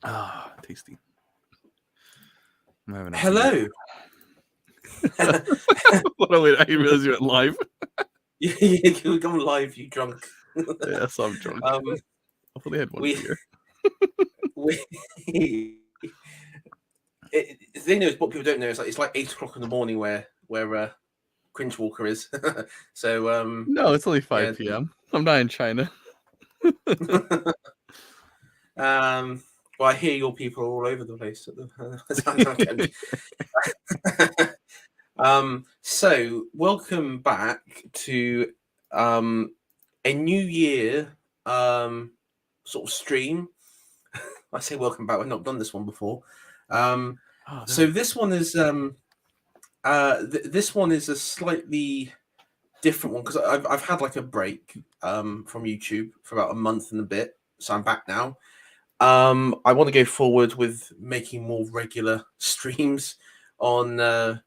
Ah, tasty. I'm having a Hello. What a wait! I didn't realize you went live. You come live, you drunk. Yeah, so I'm drunk. Hopefully, I had one we- beer. The thing is, what people don't know is it's like 8 o'clock in the morning where Cringe Walker is. So No, it's only 5 p.m. I'm not in China. Well, I hear your people are all over the place at the So welcome back to a new year sort of stream. I say welcome back. We've not done this one before. So this one is this one is a slightly different one because I've had like a break from YouTube for about a month and a bit, so I'm back now. I want to go forward with making more regular streams on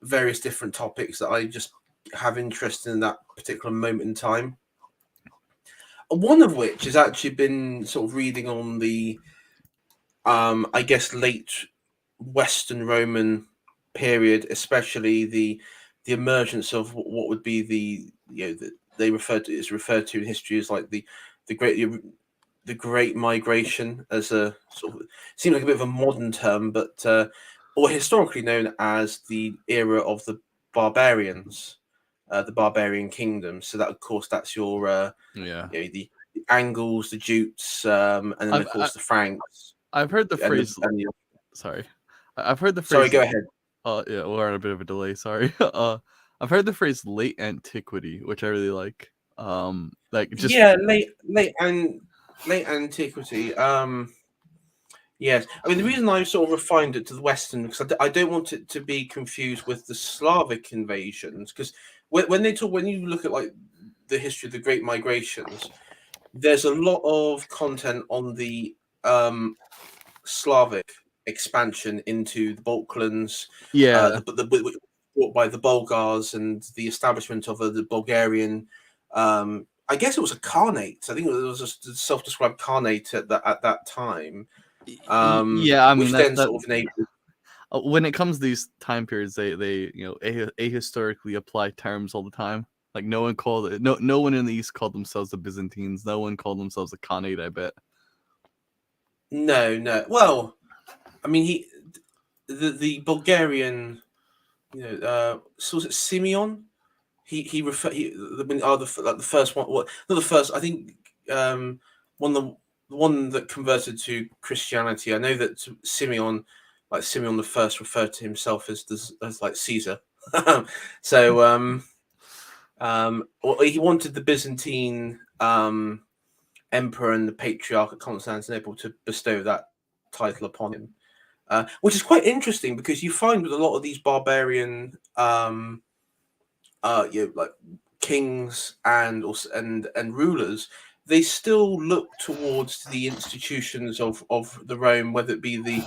various different topics that I just have interest in that particular moment in time. One of which has actually been sort of reading on the I guess late Western Roman period, especially the emergence of what would be they referred to in history as like the great migration, as a sort of seems like a bit of a modern term, but or historically known as the era of the barbarians, the barbarian kingdom. So that, of course, that's your the Angles, the Jutes, and then of course the Franks. I've heard the phrase. Sorry, I've heard the phrase. Sorry, go ahead. Yeah, we're on a bit of a delay. Sorry. I've heard the phrase late antiquity, which I really like. Just late antiquity. Yes, I mean the reason I sort of refined it to the Western because I don't want it to be confused with the Slavic invasions, because when you look at like the history of the Great Migrations, there's a lot of content on the Slavic expansion into the Balkans, brought by the Bulgars and the establishment of the Bulgarian. I guess it was a Khanate. I think it was a self-described Khanate at that time. I mean, which then sort of enabled. When it comes to these time periods, they ahistorically apply terms all the time. Like no one in the East called themselves the Byzantines. No one called themselves a Khanate, I bet. No. Well, I mean, the Bulgarian, so was it Simeon? The first one. Not the first. I think the one that converted to Christianity. I know that Simeon the First, referred to himself as like Caesar. So he wanted the Byzantine emperor and the patriarch at Constantinople to bestow that title upon him, which is quite interesting because you find with a lot of these barbarian like kings and rulers, they still look towards the institutions of the Rome, whether it be the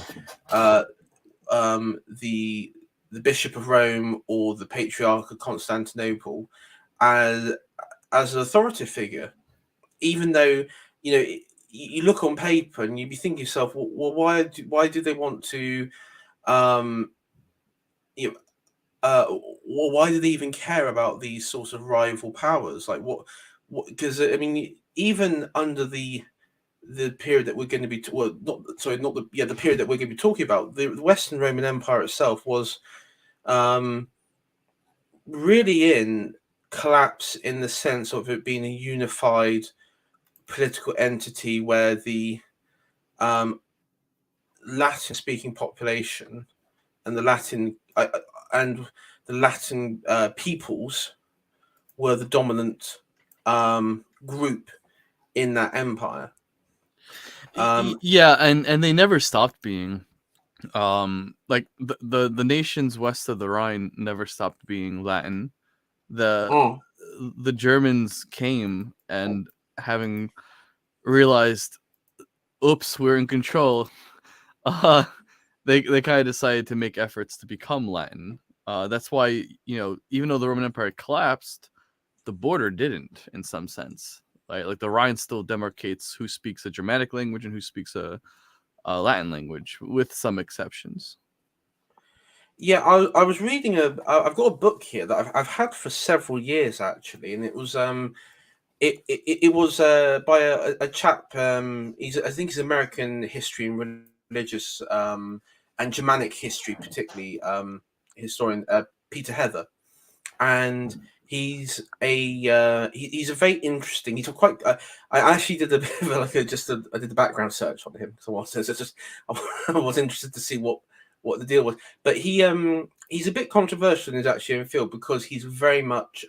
Bishop of Rome or the Patriarch of Constantinople, as an authoritative figure, even though you look on paper and you'd be thinking to yourself, well, why do they want to well, why do they even care about these sorts of rival powers? Like what? Because I mean, even under the period that we're going to be the period that we're going to be talking about, the Western Roman Empire itself was really in collapse, in the sense of it being a unified political entity where the Latin-speaking population and the Latin peoples were the dominant group in that empire. And they never stopped being. Like the nations west of the Rhine never stopped being Latin. The Germans came, and having realized, oops, we're in control, they kind of decided to make efforts to become Latin. That's why, even though the Roman Empire collapsed, the border didn't, in some sense. right? Like the Rhine still demarcates who speaks a Germanic language and who speaks a Latin language, with some exceptions. Yeah, I was reading I've got a book here that I've had for several years actually, and it was it was by a chap. I think he's American history and religious and Germanic history, particularly historian Peter Heather, and he's he's a very interesting. He's a quite. I actually did a bit of I did the background search on him because I was just I was interested to see what the deal was. But he's a bit controversial in his actually own field because he's very much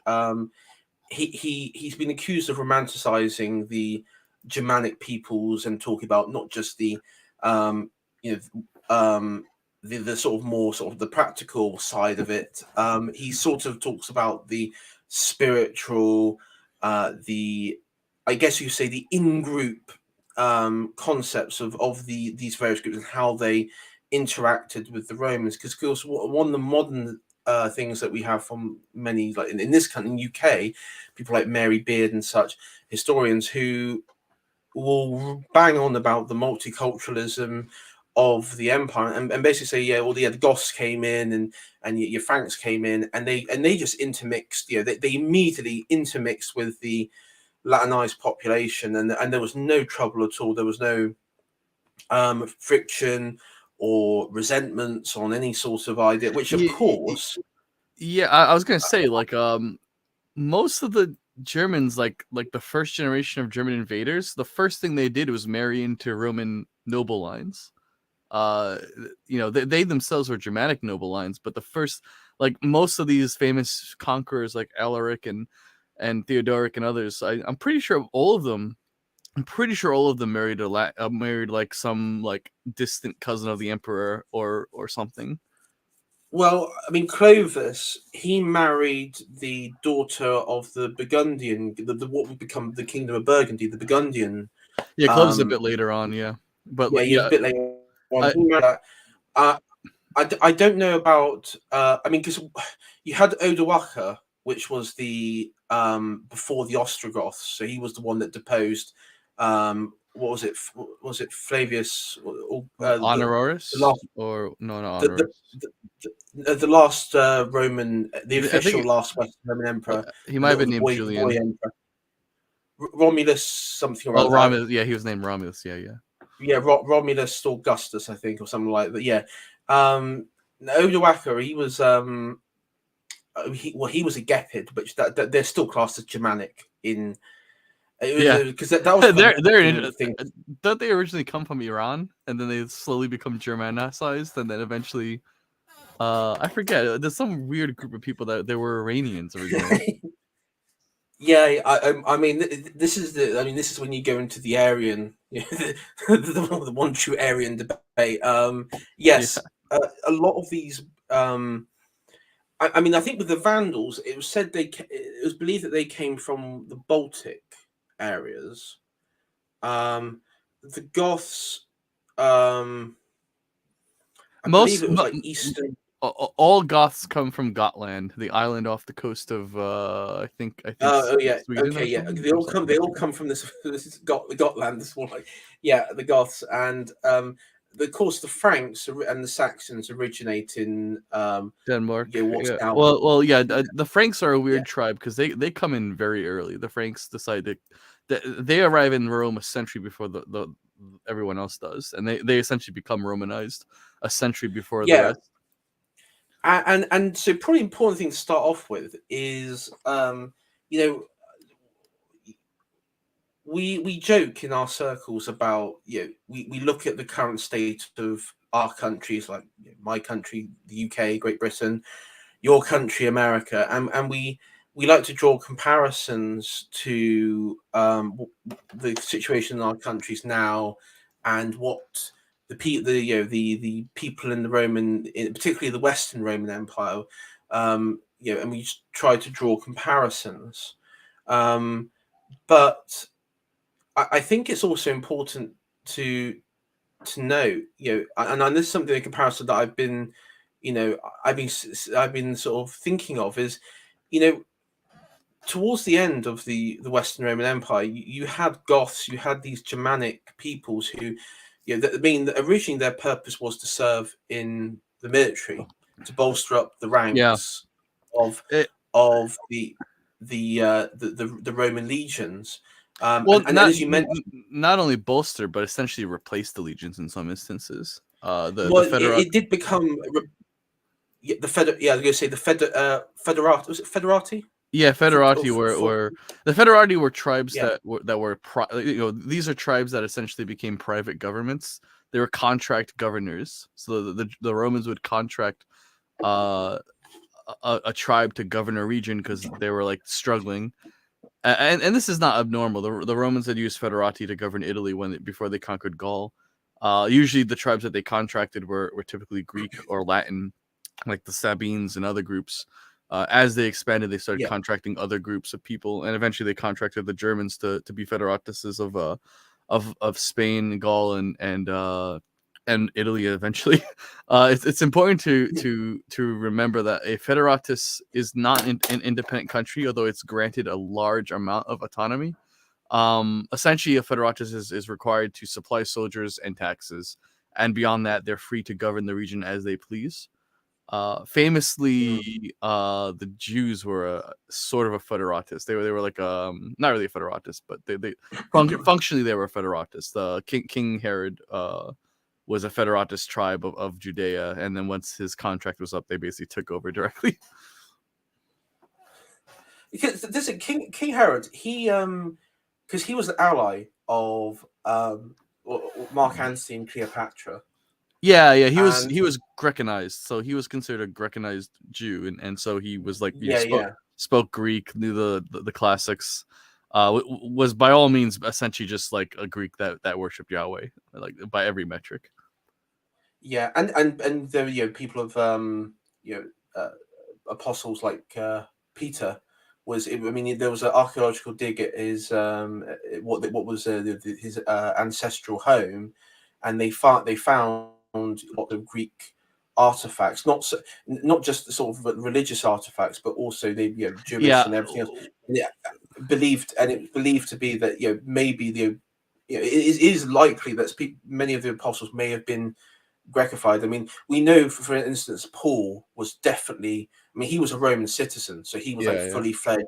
he's been accused of romanticizing the Germanic peoples and talking about not just the you know the sort of more sort of the practical side of it. He sort of talks about the spiritual, the I guess you say the in-group concepts of these various groups and how they interacted with the Romans. Because of course, one of the modern things that we have from many, like in this country, in UK, people like Mary Beard and such historians who will bang on about the multiculturalism of the empire and basically say, yeah, well, the Goths came in and your Franks came in and they just intermixed, they immediately intermixed with the Latinized population and there was no trouble at all. There was no friction or resentments on any sort of idea, which of course. Yeah, I was gonna say, like, most of the Germans, like the first generation of German invaders, the first thing they did was marry into Roman noble lines. They themselves were Germanic noble lines, but the first, like most of these famous conquerors like Alaric and Theodoric and others, I'm pretty sure all of them married married like some like distant cousin of the emperor or something. Well, I mean, Clovis, he married the daughter of the Burgundian, what would become the Kingdom of Burgundy, the Burgundian. Yeah, Clovis a bit later on, yeah. But Yeah, like, he was a bit later on. He married that. I don't know about. I mean, because you had Odoacer, which was the before the Ostrogoths, so he was the one that deposed. What was it? Was it Flavius? Honoraris The last, or no, not the, Honoraris. the last Roman, the I official think last Western Roman emperor, he might have been the named boy Julian. emperor, Romulus something or Oh, other. Romulus. Yeah, he was named Romulus. Yeah. Romulus Augustus, I think, or something like that. Yeah. Odoacer, he was he was a Gepid, but they're still classed as Germanic in. Because that was they're thing. Don't they originally come from Iran and then they slowly become Germanicized and then eventually, I forget. There's some weird group of people that they were Iranians originally. Yeah, I mean, this is when you go into the Aryan, the one true Aryan debate. Yes, yeah. A lot of these. I mean, I think with the Vandals, it was said it was believed that they came from the Baltic areas. The Goths, I believe it was like Eastern. All Goths come from Gotland, the island off the coast of I think Oh yeah, Sweden. Okay, yeah. They all come from this Gotland. This one, the Goths, and of course the Franks and the Saxons originate in Denmark. What's Yeah. now The Franks are a weird tribe because they come in very early. The Franks decide they arrive in Rome a century before the everyone else does, and they essentially become Romanized a century before the rest. And so probably important thing to start off with is we joke in our circles about we look at the current state of our countries, like my country, the UK, Great Britain, your country, America, and we like to draw comparisons to the situation in our countries now and what the people in the Roman, particularly the Western Roman Empire, and we try to draw comparisons, but I think it's also important to know, and this is something in comparison that I've been sort of thinking of is, towards the end of the Western Roman Empire, you had Goths, you had these Germanic peoples who, originally their purpose was to serve in the military, to bolster up the Yeah. ranks of It, the Roman legions. well, And as you mentioned, not only bolster, but essentially replace the legions in some instances. it did become the Feder. Yeah, I was going to say the Federati. Was it Federati? Yeah, Federati were the Federati were tribes Yeah. these are tribes that essentially became private governments. They were contract governors, so the Romans would contract a tribe to govern a region because they were like struggling. And this is not abnormal. The Romans had used Federati to govern Italy before they conquered Gaul. Usually, the tribes that they contracted were typically Greek or Latin, like the Sabines and other groups. As they expanded, they started contracting other groups of people, and eventually they contracted the Germans to be Federatistas of Spain, Gaul, and Italy. Eventually, it's important to remember that a Federatus is not an independent country, although it's granted a large amount of autonomy. Essentially, a Federatus is required to supply soldiers and taxes, and beyond that, they're free to govern the region as they please. Famously, the Jews were a sort of a Federatus. They were like not really a Federatus, but they functionally they were a Federatus. The King Herod was a Federatus tribe of Judea, and then once his contract was up, they basically took over directly. Because this King Herod, because he was an ally of Mark Antony and Cleopatra. Yeah, he was Grecanized, so he was considered a Grecanized Jew, and so he was like spoke Greek, knew the classics, was by all means essentially just like a Greek that worshipped Yahweh, like by every metric. Yeah, and there were people of apostles like Peter. There was an archaeological dig at his what was his ancestral home, and they found a lot of Greek artifacts, not just the sort of religious artifacts, but also Jewish and everything else. And it's believed to be that maybe it is likely that many of the apostles may have been Grecified. I mean, we know, for instance, Paul was definitely. I mean, he was a Roman citizen, so he was fully fledged.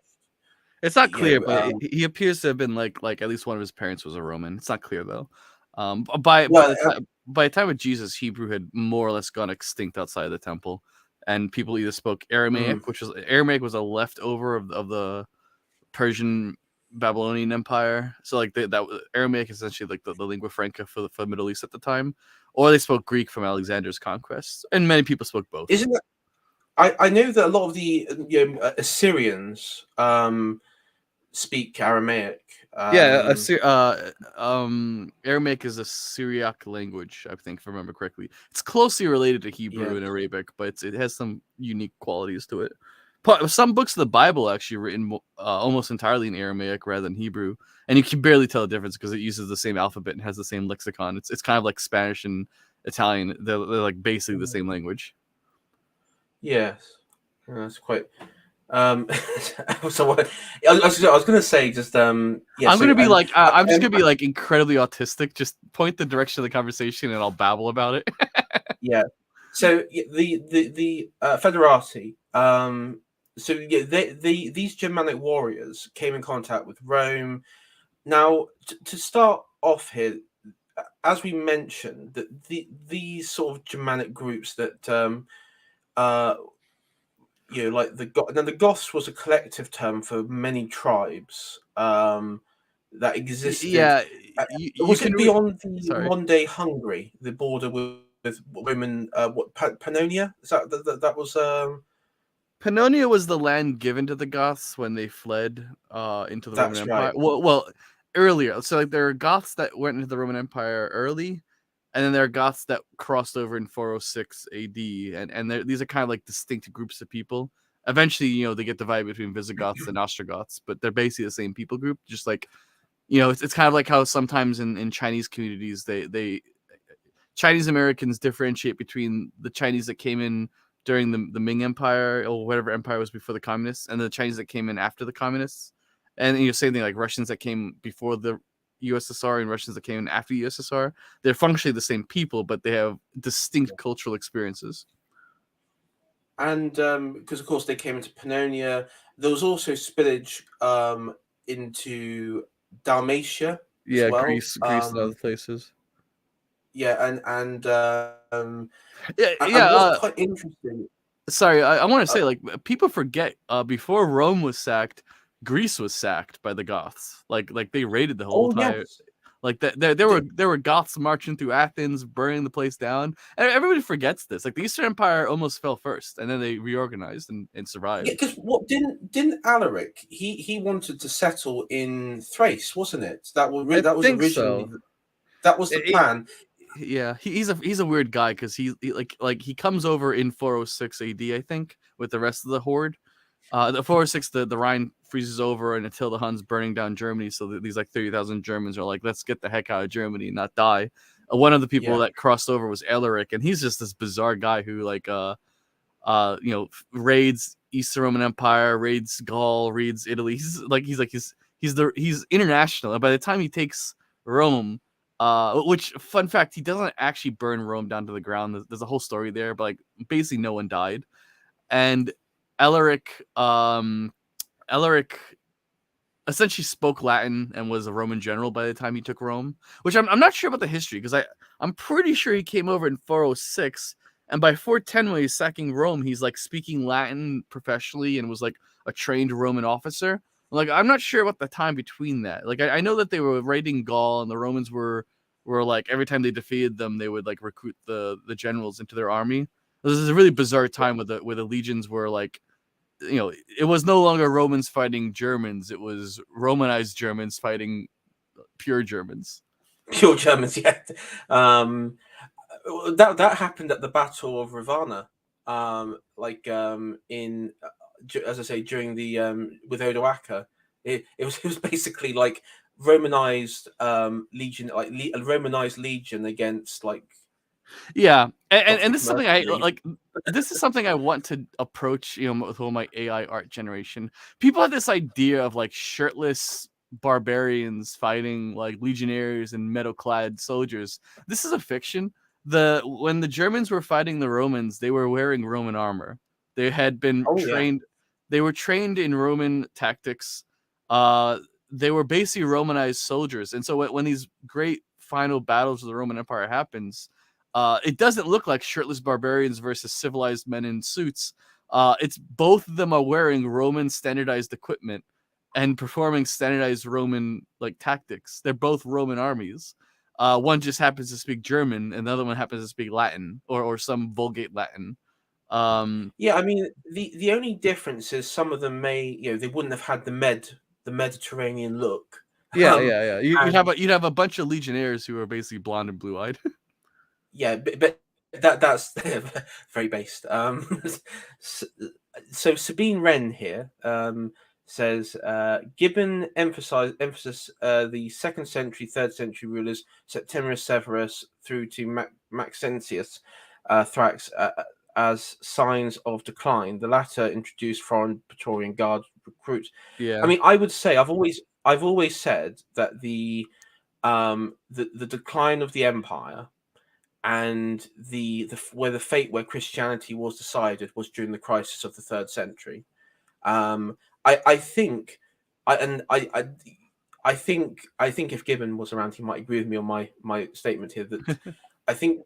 It's not clear, but he appears to have been like at least one of his parents was a Roman. It's not clear though. By the time of Jesus, Hebrew had more or less gone extinct outside of the temple, and people either spoke Aramaic, which was a leftover of the Persian Babylonian Empire. So like that Aramaic is essentially like the lingua franca for the Middle East at the time, or they spoke Greek from Alexander's conquest, and many people spoke both. Isn't it? I know that a lot of the Assyrians speak Aramaic. Aramaic is a Syriac language, I think, if I remember correctly. It's closely related to Hebrew and Arabic, but it has some unique qualities to it. Some books of the Bible actually written almost entirely in Aramaic rather than Hebrew, and you can barely tell the difference because it uses the same alphabet and has the same lexicon. It's kind of like Spanish and Italian. They're like basically the same language. Yes, that's quite. So what, I was going to say just I'm going to be I'm just going to be like incredibly autistic. Just point the direction of the conversation and I'll babble about it. Yeah. So the Federati. So these Germanic warriors came in contact with Rome. Now, to start off here, as we mentioned, that these sort of Germanic groups that like the Goths was a collective term for many tribes that existed. Yeah, was it beyond the modern day Hungary, the border with Roman Pannonia? Is that was Pannonia was the land given to the Goths when they fled into the Roman Empire. Right. Well, earlier. So like there are Goths that went into the Roman Empire early, and then there are Goths that crossed over in 406 AD, and these are kind of like distinct groups of people. Eventually, they get divided between Visigoths and Ostrogoths, but they're basically the same people group. Just like, it's kind of like how sometimes in Chinese communities, they Chinese Americans differentiate between the Chinese that came in during the Ming Empire or whatever empire was before the communists, and the Chinese that came in after the communists, and same thing like Russians that came before the USSR and Russians that came in after USSR. They're functionally the same people, but they have distinct cultural experiences. And because of course they came into Pannonia, there was also spillage into Dalmatia as well. Greece and other places. Yeah, and yeah. what's quite interesting. Sorry, I want to say, like, people forget before Rome was sacked, Greece was sacked by the Goths. Like they raided the whole entire. Yes. Like that, there were Goths marching through Athens, burning the place down, and everybody forgets this. Like the Eastern Empire almost fell first, and then they reorganized and survived. Yeah, because what didn't Alaric? He wanted to settle in Thrace, wasn't it? That was originally so. That was the plan. Yeah, he's a weird guy because he he comes over in 406 AD, I think, with the rest of the horde. The 406, the Rhine freezes over, and Attila the Hun's burning down Germany. So these like 30,000 Germans are like, let's get the heck out of Germany and not die. One of the people that crossed over was Alaric, and he's just this bizarre guy who raids Eastern Roman Empire, raids Gaul, raids Italy. He's international. And by the time he takes Rome, which fun fact, he doesn't actually burn Rome down to the ground. There's a whole story there, but like basically no one died. And Alaric essentially spoke Latin and was a Roman general by the time he took Rome, which I'm not sure about the history because I'm pretty sure he came over in 406, and by 410 when he's sacking Rome, he's like speaking Latin professionally and was like a trained Roman officer. Like I'm not sure about the time between that. Like I know that they were raiding Gaul and the Romans were like every time they defeated them, they would like recruit the generals into their army. This is a really bizarre time where the legions were like, it was no longer Romans fighting Germans. It was Romanized Germans fighting pure Germans. Pure Germans, yeah. That happened at the Battle of Ravenna. In as I say, during the with Odoacer, it was basically like Romanized legion, like a Romanized legion against like. Yeah, and this is something I like. This is something I want to approach, with all my AI art generation. People have this idea of like shirtless barbarians fighting like legionnaires and metal-clad soldiers. This is a fiction. When the Germans were fighting the Romans, they were wearing Roman armor. They had been trained. Yeah. They were trained in Roman tactics. They were basically Romanized soldiers, and so when these great final battles of the Roman Empire happens. It doesn't look like shirtless barbarians versus civilized men in suits. It's both of them are wearing Roman standardized equipment and performing standardized Roman like tactics. They're both Roman armies. One just happens to speak German, and the other one happens to speak Latin or some Vulgate Latin. Yeah, I mean the only difference is some of them may they wouldn't have had the Mediterranean look. Yeah. You'd have a bunch of legionnaires who are basically blonde and blue eyed. Yeah, but that's very based. So Sabine Wren here says Gibbon emphasis the 2nd century, 3rd century rulers Septimius Severus through to Maxentius Thrax as signs of decline. The latter introduced foreign Praetorian Guard recruits. Yeah, I mean, I would say I've always said that the decline of the empire and where Christianity was decided was during the crisis of the 3rd century. I think if Gibbon was around, he might agree with me on my statement here that I think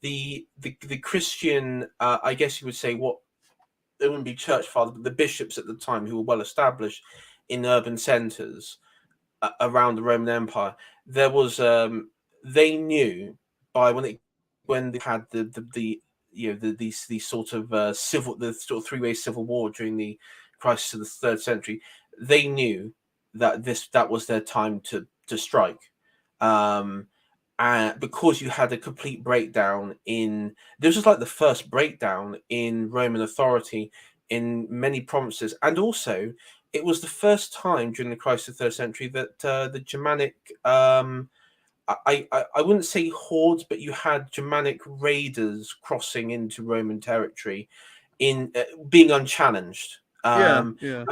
the Christian, I guess you would say, what it wouldn't be church fathers, but the bishops at the time who were well established in urban centres around the Roman Empire, there was they knew by when they had these sort of three-way civil war during the crisis of the 3rd century, they knew that was their time to strike, and because you had a complete breakdown this was like the first breakdown in Roman authority in many provinces, and also it was the first time during the crisis of the 3rd century that the Germanic I wouldn't say hordes, but you had Germanic raiders crossing into Roman territory in being unchallenged. Yeah, yeah.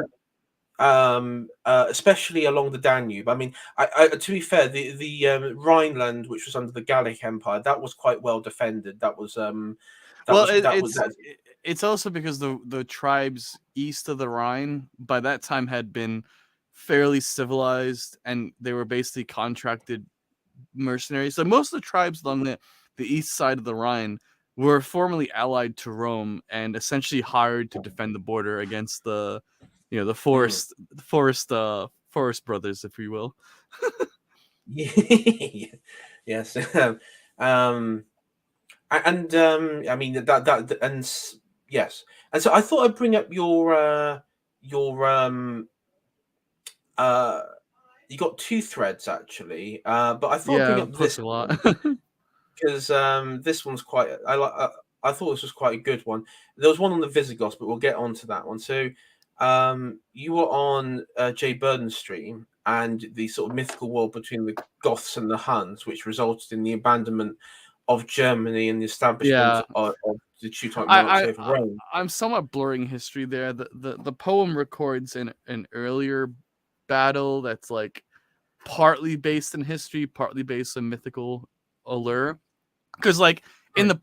Especially along the Danube. I mean, to be fair, the Rhineland, which was under the Gallic Empire, that was quite well defended. Well, That was that. it's also because the tribes east of the Rhine by that time had been fairly civilized, and they were basically contracted mercenaries. So most of the tribes along the east side of the Rhine were formerly allied to Rome and essentially hired to defend the border against the the forest brothers, if you will. Yes. um, I mean yes, and so I thought I'd bring up your uh you got two threads actually, but I thought I'd bring Yeah, up this post a lot. one because this one's quite I thought this was quite a good one. There was one on the Visigoths, but we'll get on to that one. So you were on Jay Burden's stream and the sort of mythical war between the Goths and the Huns, which resulted in the abandonment of Germany and the establishment Yeah, of the Teutonic monarchs I, over I Rome. I'm somewhat blurring history there. The poem records an earlier battle that's like partly based in history, partly based on mythical allure. Because like in Right. the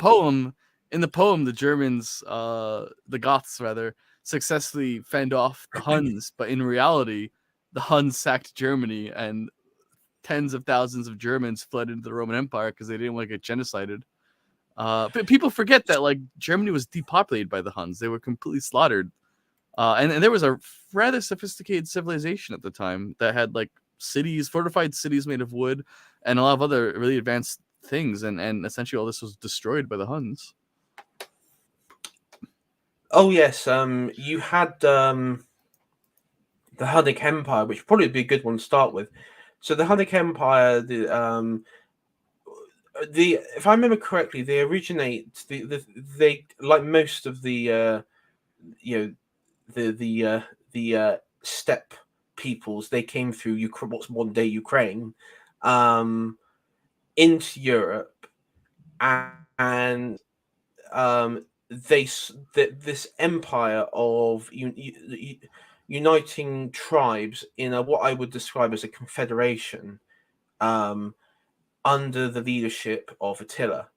poem, the Germans, the Goths rather, successfully fend off the Huns, but in reality, the Huns sacked Germany, and tens of thousands of Germans fled into the Roman Empire because they didn't want to get genocided. But people forget that like Germany was depopulated by the Huns; they were completely slaughtered. And there was a rather sophisticated civilization at the time that had like cities, fortified cities made of wood, and a lot of other really advanced things. And essentially all this was destroyed by the Huns. Oh yes, you had the Hunnic Empire, which would probably be a good one to start with. So the Hunnic Empire, the if I remember correctly, they originate they like most of the you know the steppe peoples. They came through what's modern day Ukraine, um, into Europe, and this empire of uniting tribes in a what I would describe as a confederation, um, under the leadership of Attila.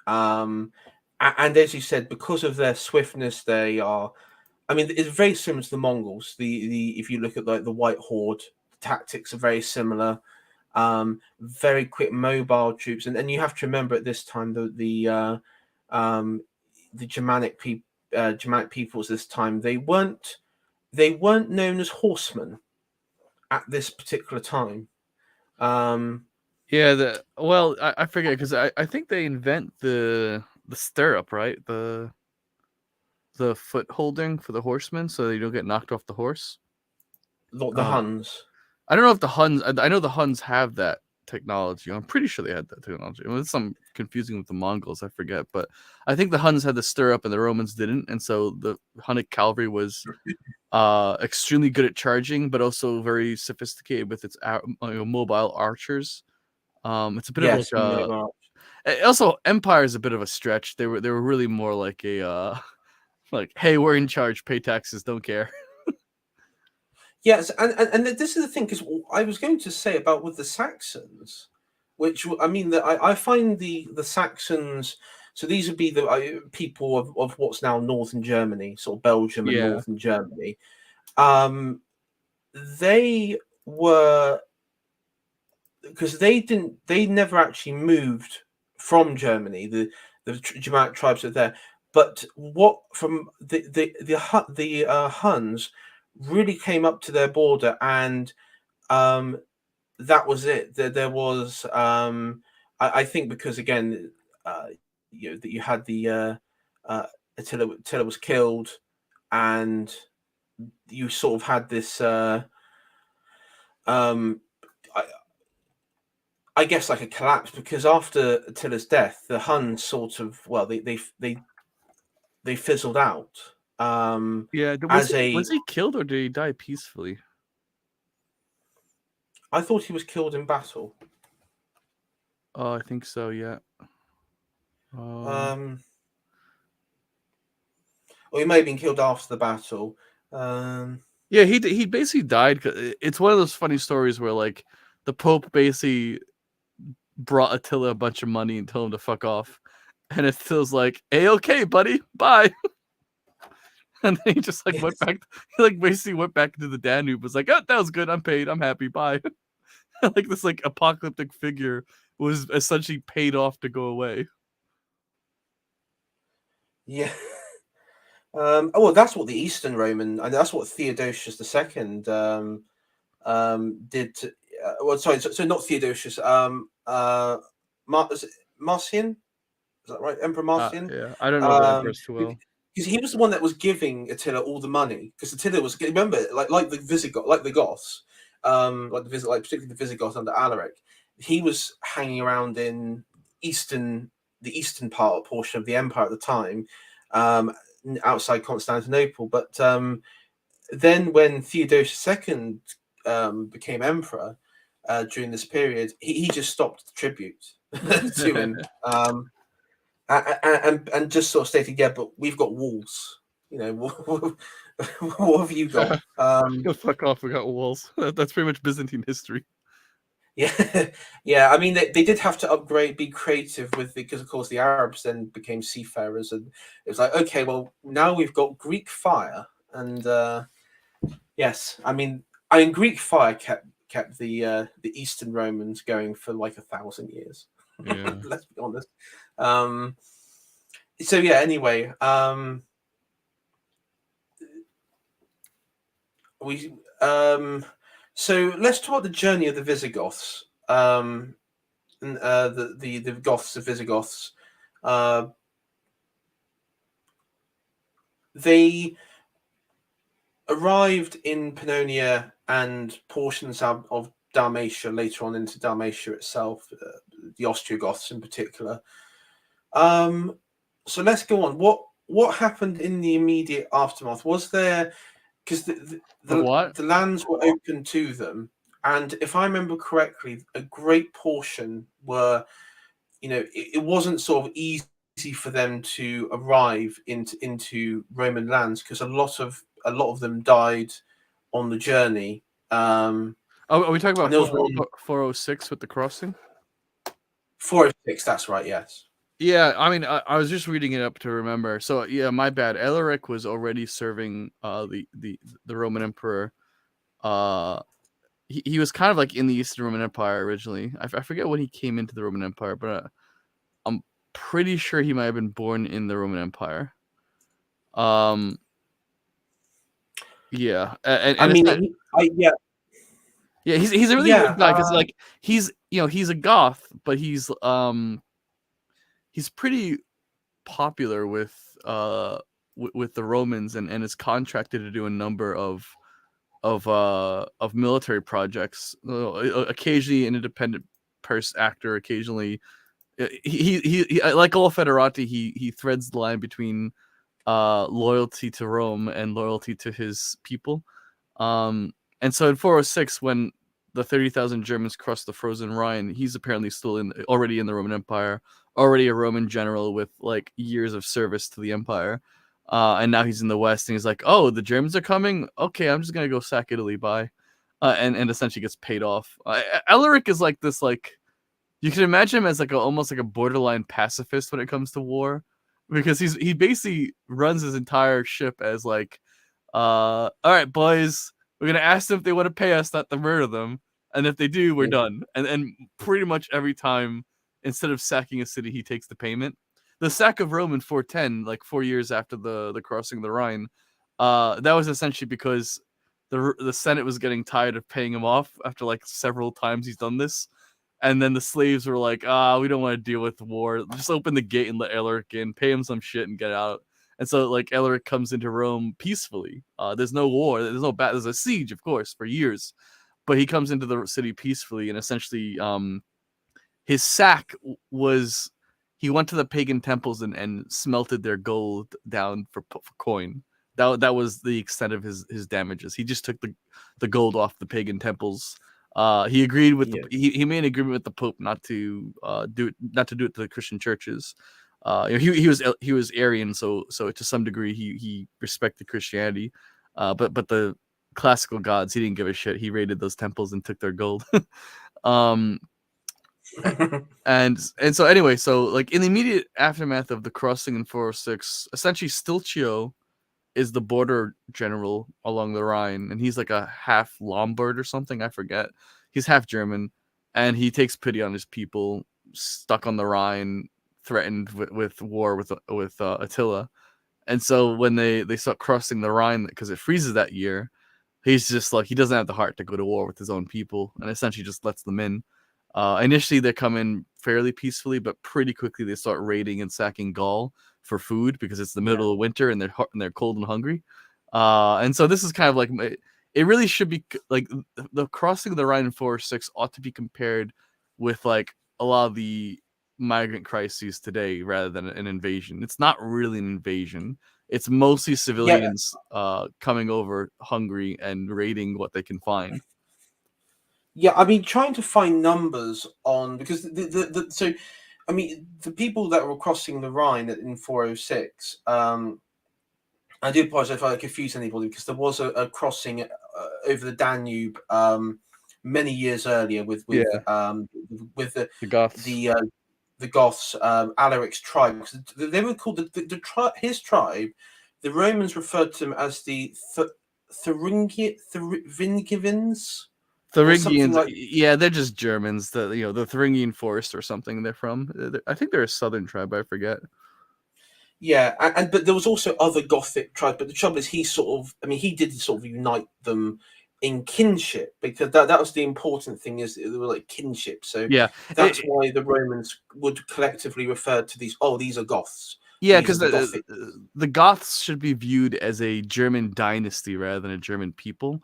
Um, and as you said, because of their swiftness, they are. I mean, it's very similar to the Mongols. The if you look at like the White Horde, the tactics are very similar. Very quick, mobile troops, and you have to remember at this time um, the Germanic peoples this time they weren't known as horsemen at this particular time. Um, Yeah, I forget because I think they invent the stirrup, right? The foot holding for the horsemen so you don't get knocked off the horse. the Uh, Huns. I don't know if the Huns. I know the Huns have that technology. I'm pretty sure they had that technology. Well, it's some confusing with the Mongols. I forget, but I think the Huns had the stirrup and the Romans didn't, and so the Hunnic cavalry was extremely good at charging, but also very sophisticated with its mobile archers. It's a bit of like Yes, mobile. also Empire is a bit of a stretch. They were really more like a like, hey, we're in charge, pay taxes, don't care. Yes, and this is the thing because I was going to say about with the Saxons, which I mean that I find the Saxons. So these would be the people of what's now northern Germany, sort of Belgium and Yeah, northern Germany. Um, they were because they never actually moved from Germany. The Germanic tribes are there, but what from the Huns really came up to their border, and um, that was it. There was I think because again, that you had the uh, Attila was killed, and you sort of had this. Um, I, I guess like a collapse because after Attila's death, the Huns sort of they fizzled out. yeah. As a Was he killed or did he die peacefully? I thought he was killed in battle. Oh, I think so. Yeah. Or he may have been killed after the battle. Yeah, he basically died. It's one of those funny stories where like the Pope basically brought Attila a bunch of money and told him to fuck off, and Attila's like, "Hey, okay, buddy, bye." And then he just like yes. went back. He like basically went back into the Danube. Was like, "Oh, that was good. I'm paid. I'm happy. Bye." Like this like apocalyptic figure was essentially paid off to go away. Yeah. Oh, well, that's what the Eastern Roman, and that's what Theodosius II did. Well, sorry, so not Theodosius. Marcian, is that right? Emperor Marcian. Yeah, I don't know the emperors too well. Because he was the one that was giving Attila all the money. Because Attila was, remember, like the Visigoth, like the Goths, like particularly the Visigoths under Alaric. He was hanging around in the eastern portion of the empire at the time, outside Constantinople. But then when Theodosius II became emperor during this period, he just stopped the tribute to him. And just sort of stated, yeah, but we've got walls. You know, what have you got? Go fuck off. We got walls. That's pretty much Byzantine history. Yeah, yeah. I mean, they did have to upgrade, be creative with because, of course, the Arabs then became seafarers, and it was like, okay, well, now we've got Greek fire, and yes, I mean, Greek fire kept the Eastern Romans going for like 1,000 years. Yeah. Let's be honest. So yeah. Anyway, we so let's talk about the journey of the Visigoths. And, the Goths, the Visigoths. They arrived in Pannonia and portions of Dalmatia, later on into Dalmatia itself, the Ostrogoths in particular. So let's go on. What happened in the immediate aftermath? Was there, because the lands were open to them, and if I remember correctly, a great portion were, it wasn't sort of easy for them to arrive into Roman lands because a lot of them died on the journey. Are we talking about 406 with the crossing? 406, that's right, yes. Yeah, I mean, I was just reading it up to remember. So yeah, my bad. Alaric was already serving the Roman Emperor. He was kind of like in the Eastern Roman Empire originally. I forget when he came into the Roman Empire, but I'm pretty sure he might have been born in the Roman Empire. Yeah, and I mean, yeah, he's a really weird guy because like he's a Goth, but he's pretty popular with the Romans and is contracted to do a number of military projects. Occasionally an independent actor, occasionally he like all Federati, he threads the line between loyalty to Rome and loyalty to his people. And so in 406, when the 30,000 Germans crossed the frozen Rhine, he's apparently still already in the Roman Empire, already a Roman general with like years of service to the empire. And now he's in the West, and he's like, "Oh, the Germans are coming. Okay, I'm just gonna go sack Italy. Bye," and essentially gets paid off. Alaric is like this, like you can imagine him as like almost like a borderline pacifist when it comes to war, because he basically runs his entire ship as like, all right, boys, we're gonna ask them if they want to pay us not to murder them, and if they do, we're done. And pretty much every time, instead of sacking a city, he takes the payment. The sack of Rome in 410, like 4 years after the crossing of the Rhine, that was essentially because the Senate was getting tired of paying him off after like several times he's done this. And then the slaves were like, we don't want to deal with war. Just open the gate and let Alaric in, pay him some shit and get out. And so like Alaric comes into Rome peacefully. There's no war. There's no battle. There's a siege, of course, for years. But he comes into the city peacefully, and essentially his sack was he went to the pagan temples and smelted their gold down for coin. That was the extent of his damages. He just took the gold off the pagan temples He agreed with he made an agreement with the Pope not to do it to the Christian churches. He was Arian, so to some degree he respected Christianity, but the classical gods, he didn't give a shit. He raided those temples and took their gold. um, and so anyway, so like in the immediate aftermath of the crossing in 406, essentially Stilcio is the border general along the Rhine, and he's like a half Lombard or something. I forget. He's half German, and he takes pity on his people stuck on the Rhine, threatened with war with Attila. And so when they start crossing the Rhine because it freezes that year, he's just like, he doesn't have the heart to go to war with his own people, and essentially just lets them in. Initially, they come in fairly peacefully, but pretty quickly they start raiding and sacking Gaul for food because it's the middle of winter and they're cold and hungry. And so this is kind of like, it really should be like the crossing of the Rhine in 406 ought to be compared with like a lot of the migrant crises today rather than an invasion. It's not really an invasion. It's mostly civilians coming over hungry and raiding what they can find. Yeah, I mean, trying to find numbers on, because so, I mean, the people that were crossing the Rhine in 406, I do apologize if I confuse anybody, because there was a crossing over the Danube many years earlier with the Goths. The Goths, Alaric's tribe. They were called his tribe. The Romans referred to them as the Thuringians. Thuringians, yeah, they're just Germans. The Thuringian Forest or something. They're from. I think they're a southern tribe. I forget. Yeah, but there was also other Gothic tribes. But the trouble is, he did sort of unite them in kinship, because that was the important thing, is they were like kinship. So yeah, that's why the Romans would collectively refer to these. Oh, these are Goths. Yeah, because the Goths should be viewed as a German dynasty rather than a German people.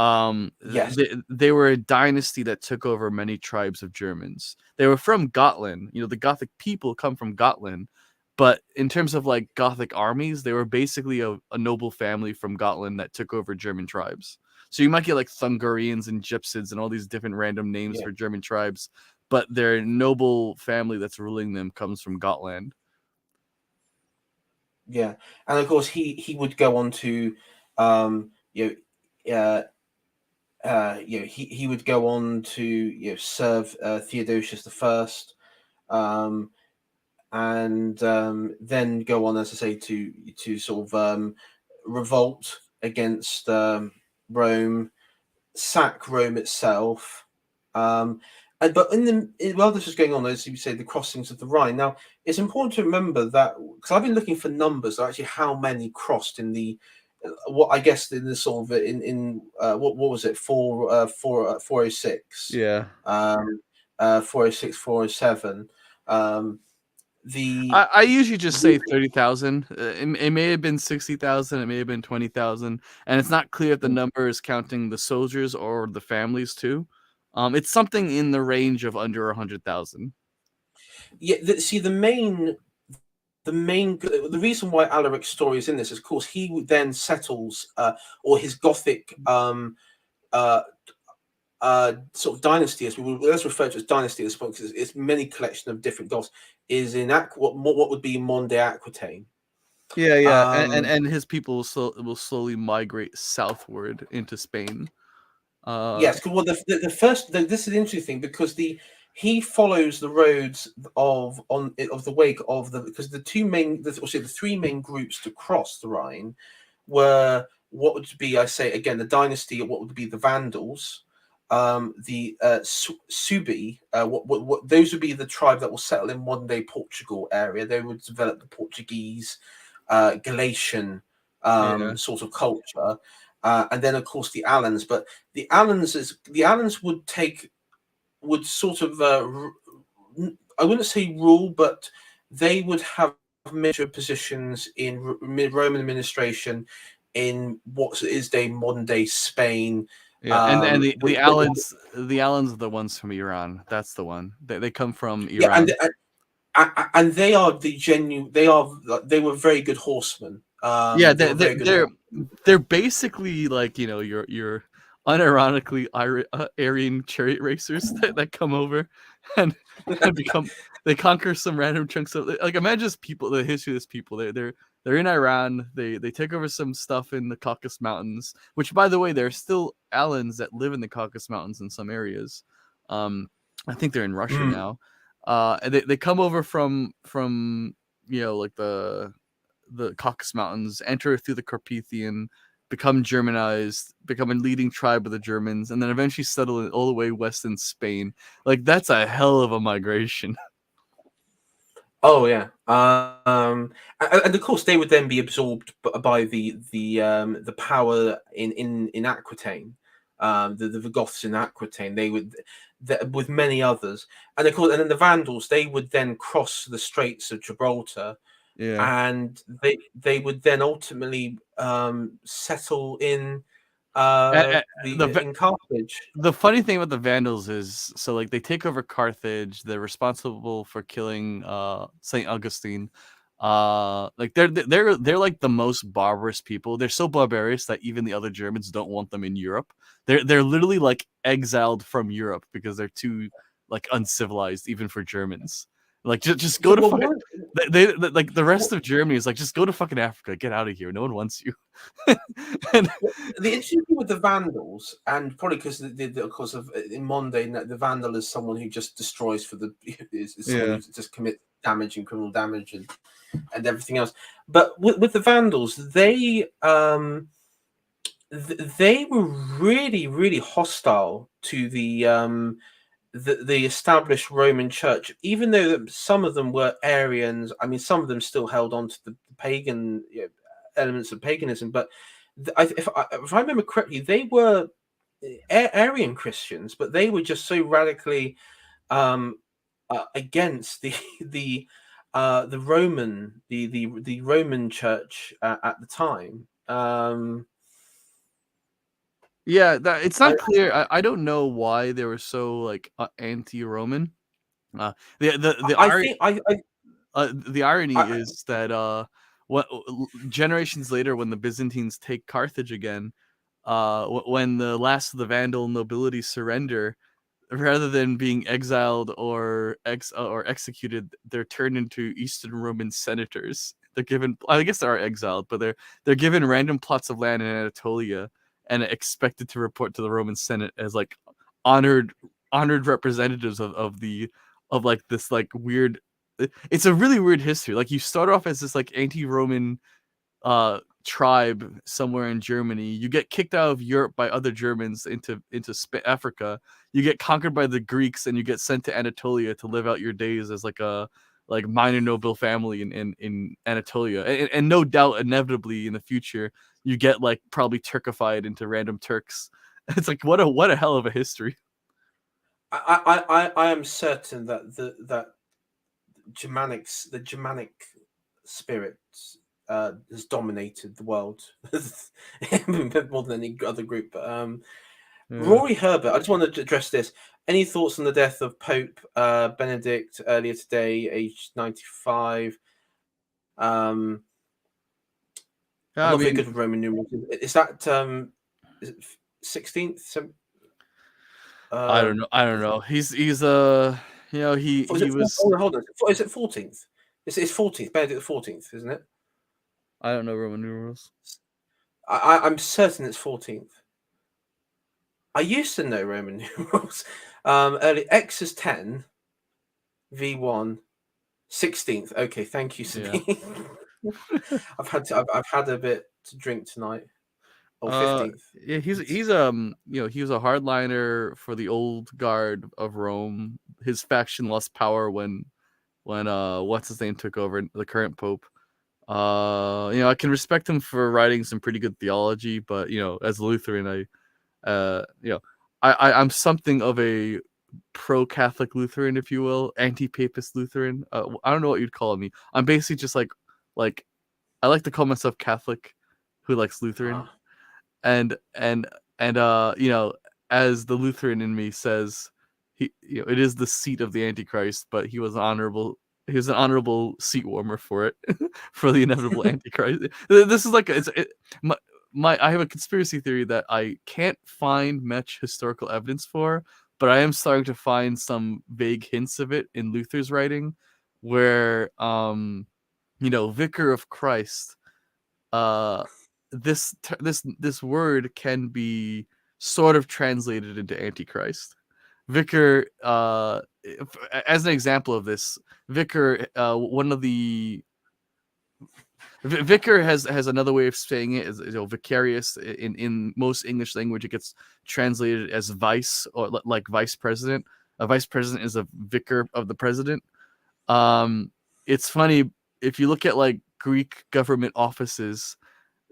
Yes. They were a dynasty that took over many tribes of Germans. They were from Gotland. The Gothic people come from Gotland, but in terms of like Gothic armies, they were basically a noble family from Gotland that took over German tribes. So you might get like Thungarians and Gypsids and all these different random names for German tribes, but their noble family that's ruling them comes from Gotland. Yeah, and of course he would go on to, he would go on to serve Theodosius I, and then go on, as I say, to sort of revolt against Rome, sack Rome itself. But while this was going on, as you say, the crossings of the Rhine. Now, it's important to remember that, because I've been looking for numbers, actually how many crossed in the what I guess in the sort of what was it, 406, 406, 407. I usually just say 30,000. It may have been 60,000. It may have been 20,000, and it's not clear if the number is counting the soldiers or the families too. It's something in the range of under 100,000. Yeah, the reason why Alaric's story is in this is, of course, he then settles, or his Gothic sort of dynasty, let's refer to as dynasty at this point, because it's many collection of different Goths, is in what would be Monde Aquitaine. Yeah, and his people will slowly migrate southward into Spain. Yes, well, this is the interesting thing, because he follows the roads of the wake of because the three main groups to cross the Rhine were what would be, I say again, the dynasty of what would be the Vandals, the Suebi, what those would be the tribe that will settle in modern day Portugal area. They would develop the Portuguese, Galatian sort of culture. And then, of course, the Alans. But the Alans would sort of, I wouldn't say rule, but they would have major positions in Roman administration in what is modern day Spain. Yeah, and the Alans are the ones from Iran. That's the one. They come from Iran. Yeah, and they are the genuine. They were very good horsemen. They're basically like your unironically Aryan chariot racers that come over and become they conquer some random chunks of like imagine just people the history of this people they're in Iran they take over some stuff in the Caucasus Mountains, which by the way there are still Alans that live in the Caucasus Mountains in some areas. I think they're in Russia now. And they come over from like the Caucasus Mountains, enter through the Carpathian, become Germanized, become a leading tribe of the Germans, and then eventually settle all the way west in Spain. Like that's a hell of a migration. Oh yeah, and of course they would then be absorbed by the power in Aquitaine, the Goths in Aquitaine. They would, with many others, and of course, and then the Vandals. They would then cross the Straits of Gibraltar, Yeah. and they would then ultimately settle in in Carthage. The funny thing about the Vandals is, so like they take over Carthage. They're responsible for killing Saint Augustine. Like they're like the most barbarous people. They're so barbarous that even the other Germans don't want them in Europe. They're literally like exiled from Europe because they're too like uncivilized even for Germans. Like just go to fucking, they like the rest of Germany is like just go to fucking Africa, get out of here. No one wants you. And the interesting thing with the Vandals, and probably because of course of in Monday, the Vandal is someone who just destroys for the is someone who just commits damage and criminal damage and everything else. But with the Vandals, they were really hostile to the established Roman Church, even though some of them were Arians. I mean, some of them still held on to the pagan elements of paganism, but if I remember correctly, they were Arian Christians, but they were just so radically against the Roman Church at the time. Yeah, it's not clear. I don't know why they were so like anti-Roman. The irony is that what generations later, when the Byzantines take Carthage again, when the last of the Vandal nobility surrender, rather than being exiled or executed, they're turned into Eastern Roman senators. They're given, I guess they are exiled, but they're given random plots of land in Anatolia and expected to report to the Roman Senate as like honored representatives of like this like weird. It's a really weird history. Like you start off as this like anti-Roman tribe somewhere in Germany. You get kicked out of Europe by other Germans into Africa. You get conquered by the Greeks and you get sent to Anatolia to live out your days as like a minor noble family in Anatolia. And no doubt inevitably in the future you get like probably Turkified into random Turks. It's like what a hell of a history. I am certain that the Germanic spirit has dominated the world more than any other group. But Rory Herbert, I just wanted to address this. Any thoughts on the death of Pope Benedict earlier today, aged 95? I'm not very good with Roman numerals. Is that 16th? I don't know. He's he was. Hold on. Is it 14th? It's 14th. Benedict the 14th, isn't it? I don't know Roman numerals. I'm certain it's 14th. I used to know Roman numerals. Early X is 10, V1, 16th. Okay, thank you, Sabine. Yeah. I've had a bit to drink tonight. Or 15th. Yeah, he was a hardliner for the old guard of Rome. His faction lost power when what's his name took over, the current pope. I can respect him for writing some pretty good theology, but as a Lutheran, I'm something of a pro-Catholic Lutheran, if you will, anti-papist Lutheran. I don't know what you'd call me. I'm basically just like I like to call myself Catholic who likes Lutheran. And as the Lutheran in me says, it is the seat of the Antichrist, but he was an honorable seat warmer for it, for the inevitable Antichrist. This is like I have a conspiracy theory that I can't find much historical evidence for, but I am starting to find some vague hints of it in Luther's writing, where Vicar of Christ, this word can be sort of translated into Antichrist. Vicar, as an example of this, vicar, one of the vicar has another way of saying it is vicarious. In most English language, it gets translated as vice, or like vice president. A vice president is a vicar of the president. It's funny if you look at like Greek government offices,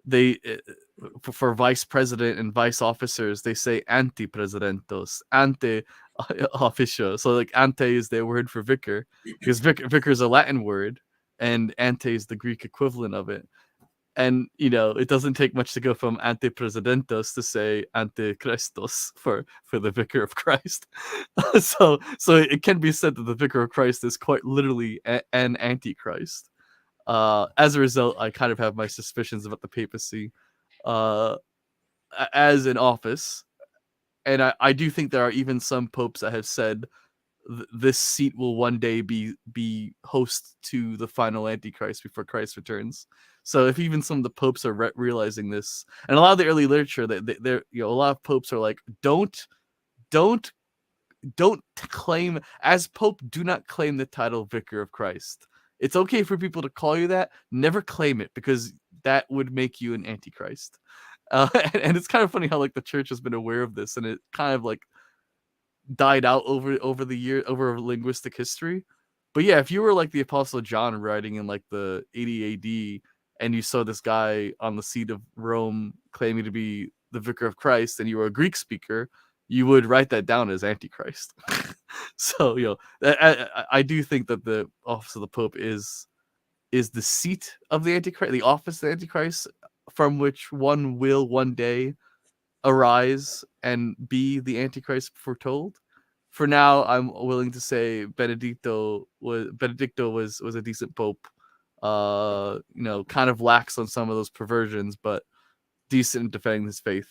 they for vice president and vice officers, they say anti-presidentos, anti-officio. So like ante is their word for vicar, because vicar is a Latin word, and ante is the Greek equivalent of it. And it doesn't take much to go from anti-presidentos to say anti-Christos for the vicar of Christ. so it can be said that the vicar of Christ is quite literally an antichrist. As a result, I kind of have my suspicions about the papacy as an office, and I do think there are even some popes that have said this seat will one day be host to the final Antichrist before Christ returns. So if even some of the popes are realizing this, and a lot of the early literature, they're a lot of popes are like, don't claim as pope. Do not claim the title Vicar of Christ. It's okay for people to call you that. Never claim it, because that would make you an Antichrist. And it's kind of funny how like the church has been aware of this, and it kind of like died out over the year, over linguistic history. But yeah, if you were like the Apostle John writing in like the 80 AD, and you saw this guy on the seat of Rome claiming to be the Vicar of Christ, and you were a Greek speaker, you would write that down as Antichrist. So I do think that the office of the Pope is the seat of the Antichrist, the office of the Antichrist, from which one will one day arise and be the Antichrist foretold. For now, I'm willing to say Benedicto was a decent pope. Kind of lax on some of those perversions, but decent in defending his faith.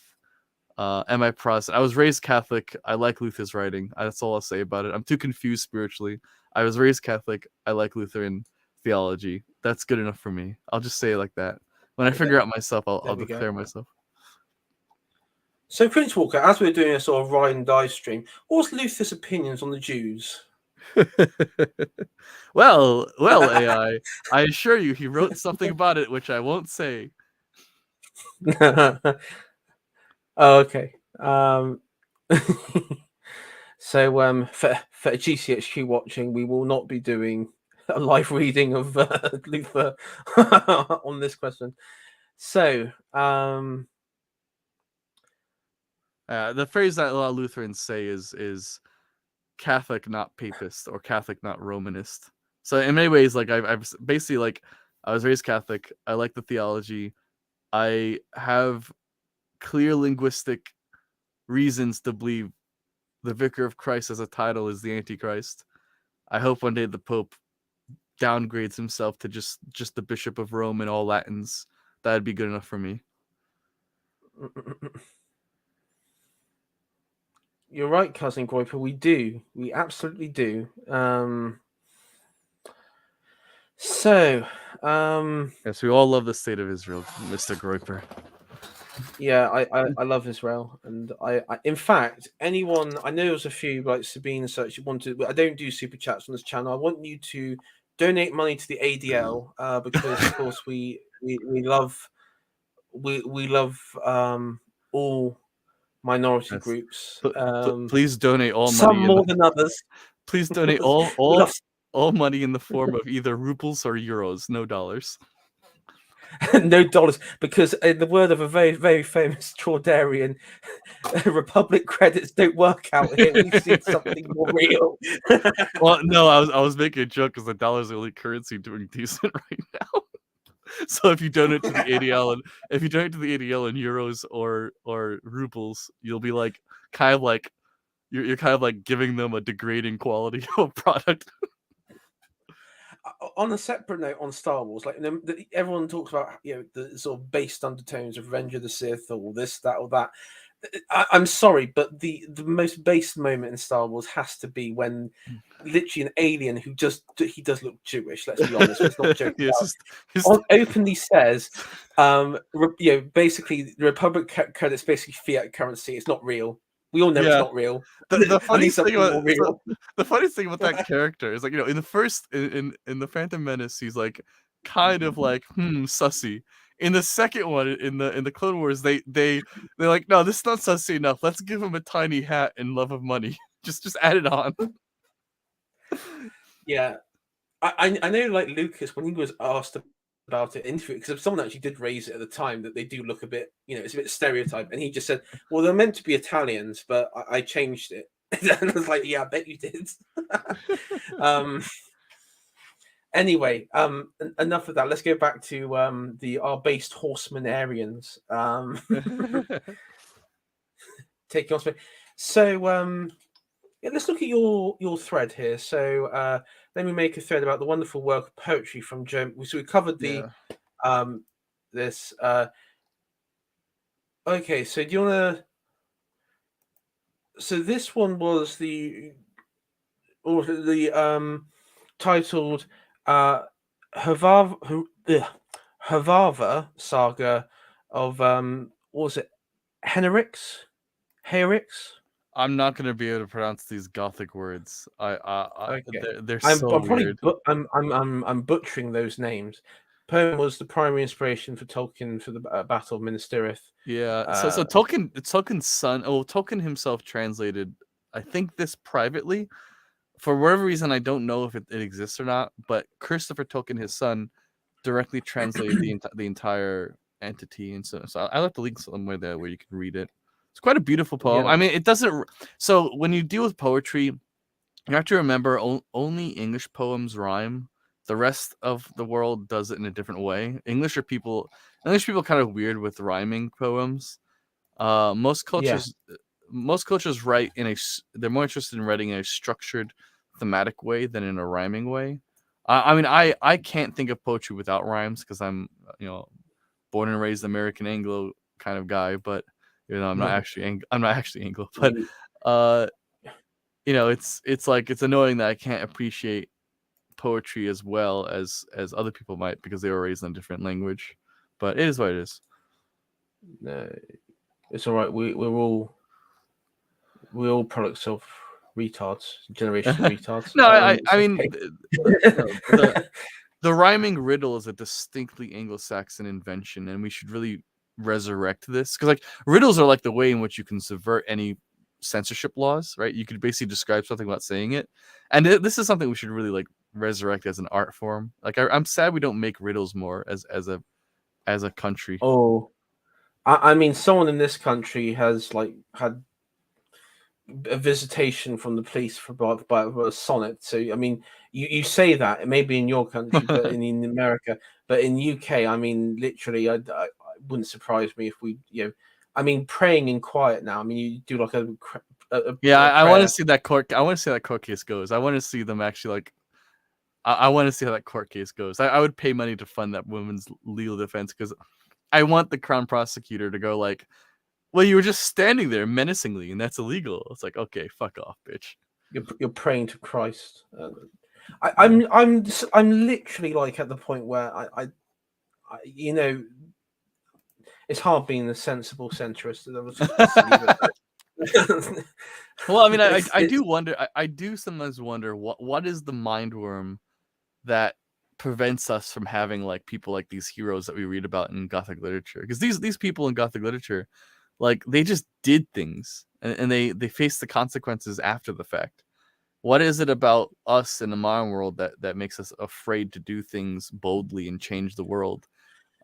Am I Protestant? I was raised Catholic. I like Luther's writing. That's all I'll say about it. I'm too confused spiritually. I was raised Catholic. I like Lutheran theology. That's good enough for me. I'll just say it like that. When I figure out myself, I'll declare myself. So, Prince Walker, as we're doing a sort of ride and die stream, what's Luther's opinions on the Jews? well, AI, I assure you, he wrote something about it, which I won't say. Oh, okay. So, for GCHQ watching, we will not be doing a live reading of Luther on this question. So, the phrase that a lot of Lutherans say is Catholic, not Papist, or Catholic, not Romanist. So in many ways, like I've basically, like, I was raised Catholic. I like the theology. I have clear linguistic reasons to believe the Vicar of Christ as a title is the Antichrist. I hope one day the Pope downgrades himself to just the Bishop of Rome in all Latins. That'd be good enough for me. You're right, Cousin Groiper. We do. We absolutely do. Yes, we all love the state of Israel, Mr. Groiper. Yeah, I love Israel, and I in fact, anyone, I know there's a few like Sabine and such. You wanted, I don't do super chats on this channel. I want you to donate money to the ADL because of course we love all minority groups. Please donate all money. Some more than others. Please donate all money in the form of either rubles or euros, no dollars. No dollars, because in the word of a very, very famous Traudarian, Republic credits don't work out here. We've seen something more real. Well, no, I was making a joke because the dollar's the only currency doing decent right now. So if you donate to the ADL in euros or rubles, you'll be like kind of like you're kind of like giving them a degrading quality of product. on a separate note on Star Wars, like everyone talks about the sort of based undertones of Revenge of the Sith or this, that, or that. I'm sorry, but the most based moment in Star Wars has to be when literally an alien who does look Jewish. Let's be honest, let's not joke about. Openly says, basically the Republic credits basically fiat currency. It's not real. We all know it's not real. The funniest thing about the funniest thing about that character is, like, in the first in the Phantom Menace, he's like kind of like sussy. In the second one, in the Clone Wars, they're like, no, this is not sussy enough. Let's give him a tiny hat and love of money. just add it on. Yeah, I know, like Lucas, when he was asked about it in interview, because someone actually did raise it at the time that they do look a bit, it's a bit stereotyped, and he just said, well, they're meant to be Italians, but I changed it. And I was like, yeah, I bet you did. Anyway, enough of that. Let's go back to our based horseman Aryans. Taking on. So let's look at your thread here. So let me make a thread about the wonderful work of poetry from Germany. So we covered the this. Okay, so do you want to? So this one was the titled Havava saga of what was it? Henrix? I'm not gonna be able to pronounce these Gothic words. Okay. They're so weird. I'm butchering those names. Poem was the primary inspiration for Tolkien for the Battle of Minas Tirith. Yeah. So Tolkien's son. Oh, Tolkien himself translated, I think, this privately. For whatever reason, I don't know if it exists or not. But Christopher Tolkien, his son, directly translated the entire entity, and so I left the link somewhere there where you can read it. It's quite a beautiful poem. Yeah. I mean, it doesn't. So when you deal with poetry, you have to remember only English poems rhyme. The rest of the world does it in a different way. English people kind of weird with rhyming poems. Most cultures write they're more interested in writing in a structured, thematic way than in a rhyming way. I mean, I can't think of poetry without rhymes because I'm born and raised American Anglo kind of guy, but I'm not actually Anglo, but it's like, it's annoying that I can't appreciate poetry as well as other people might because they were raised in a different language. But it is what it is. No, it's all right. We're all products of retards, generation of retards. No, I mean, the rhyming riddle is a distinctly Anglo-Saxon invention, and we should really resurrect this, because like riddles are like the way in which you can subvert any censorship laws, right? You could basically describe something without saying it, and this is something we should really like resurrect as an art form. Like I'm sad we don't make riddles more as a country. Oh, I mean, someone in this country has had a visitation from the police by a sonnet. So I mean, you say that it may be in your country, but in America, but in UK, I mean, literally, I wouldn't surprise me if we, I mean, praying in quiet now. I mean, you do like a I want to see that court. I want to see how that court case goes. I want to see them actually like. I want to see how that court case goes. I would pay money to fund that woman's legal defense because I want the crown prosecutor to go like, well, you were just standing there menacingly, and that's illegal. It's like, okay, fuck off, bitch. You're praying to Christ. I'm literally like at the point where I it's hard being a sensible centrist. Well, I mean, I do wonder. I do sometimes wonder what is the mind worm that prevents us from having like people like these heroes that we read about in Gothic literature, because these people in Gothic literature, like, they just did things and they faced the consequences after the fact. What is it about us in the modern world that makes us afraid to do things boldly and change the world?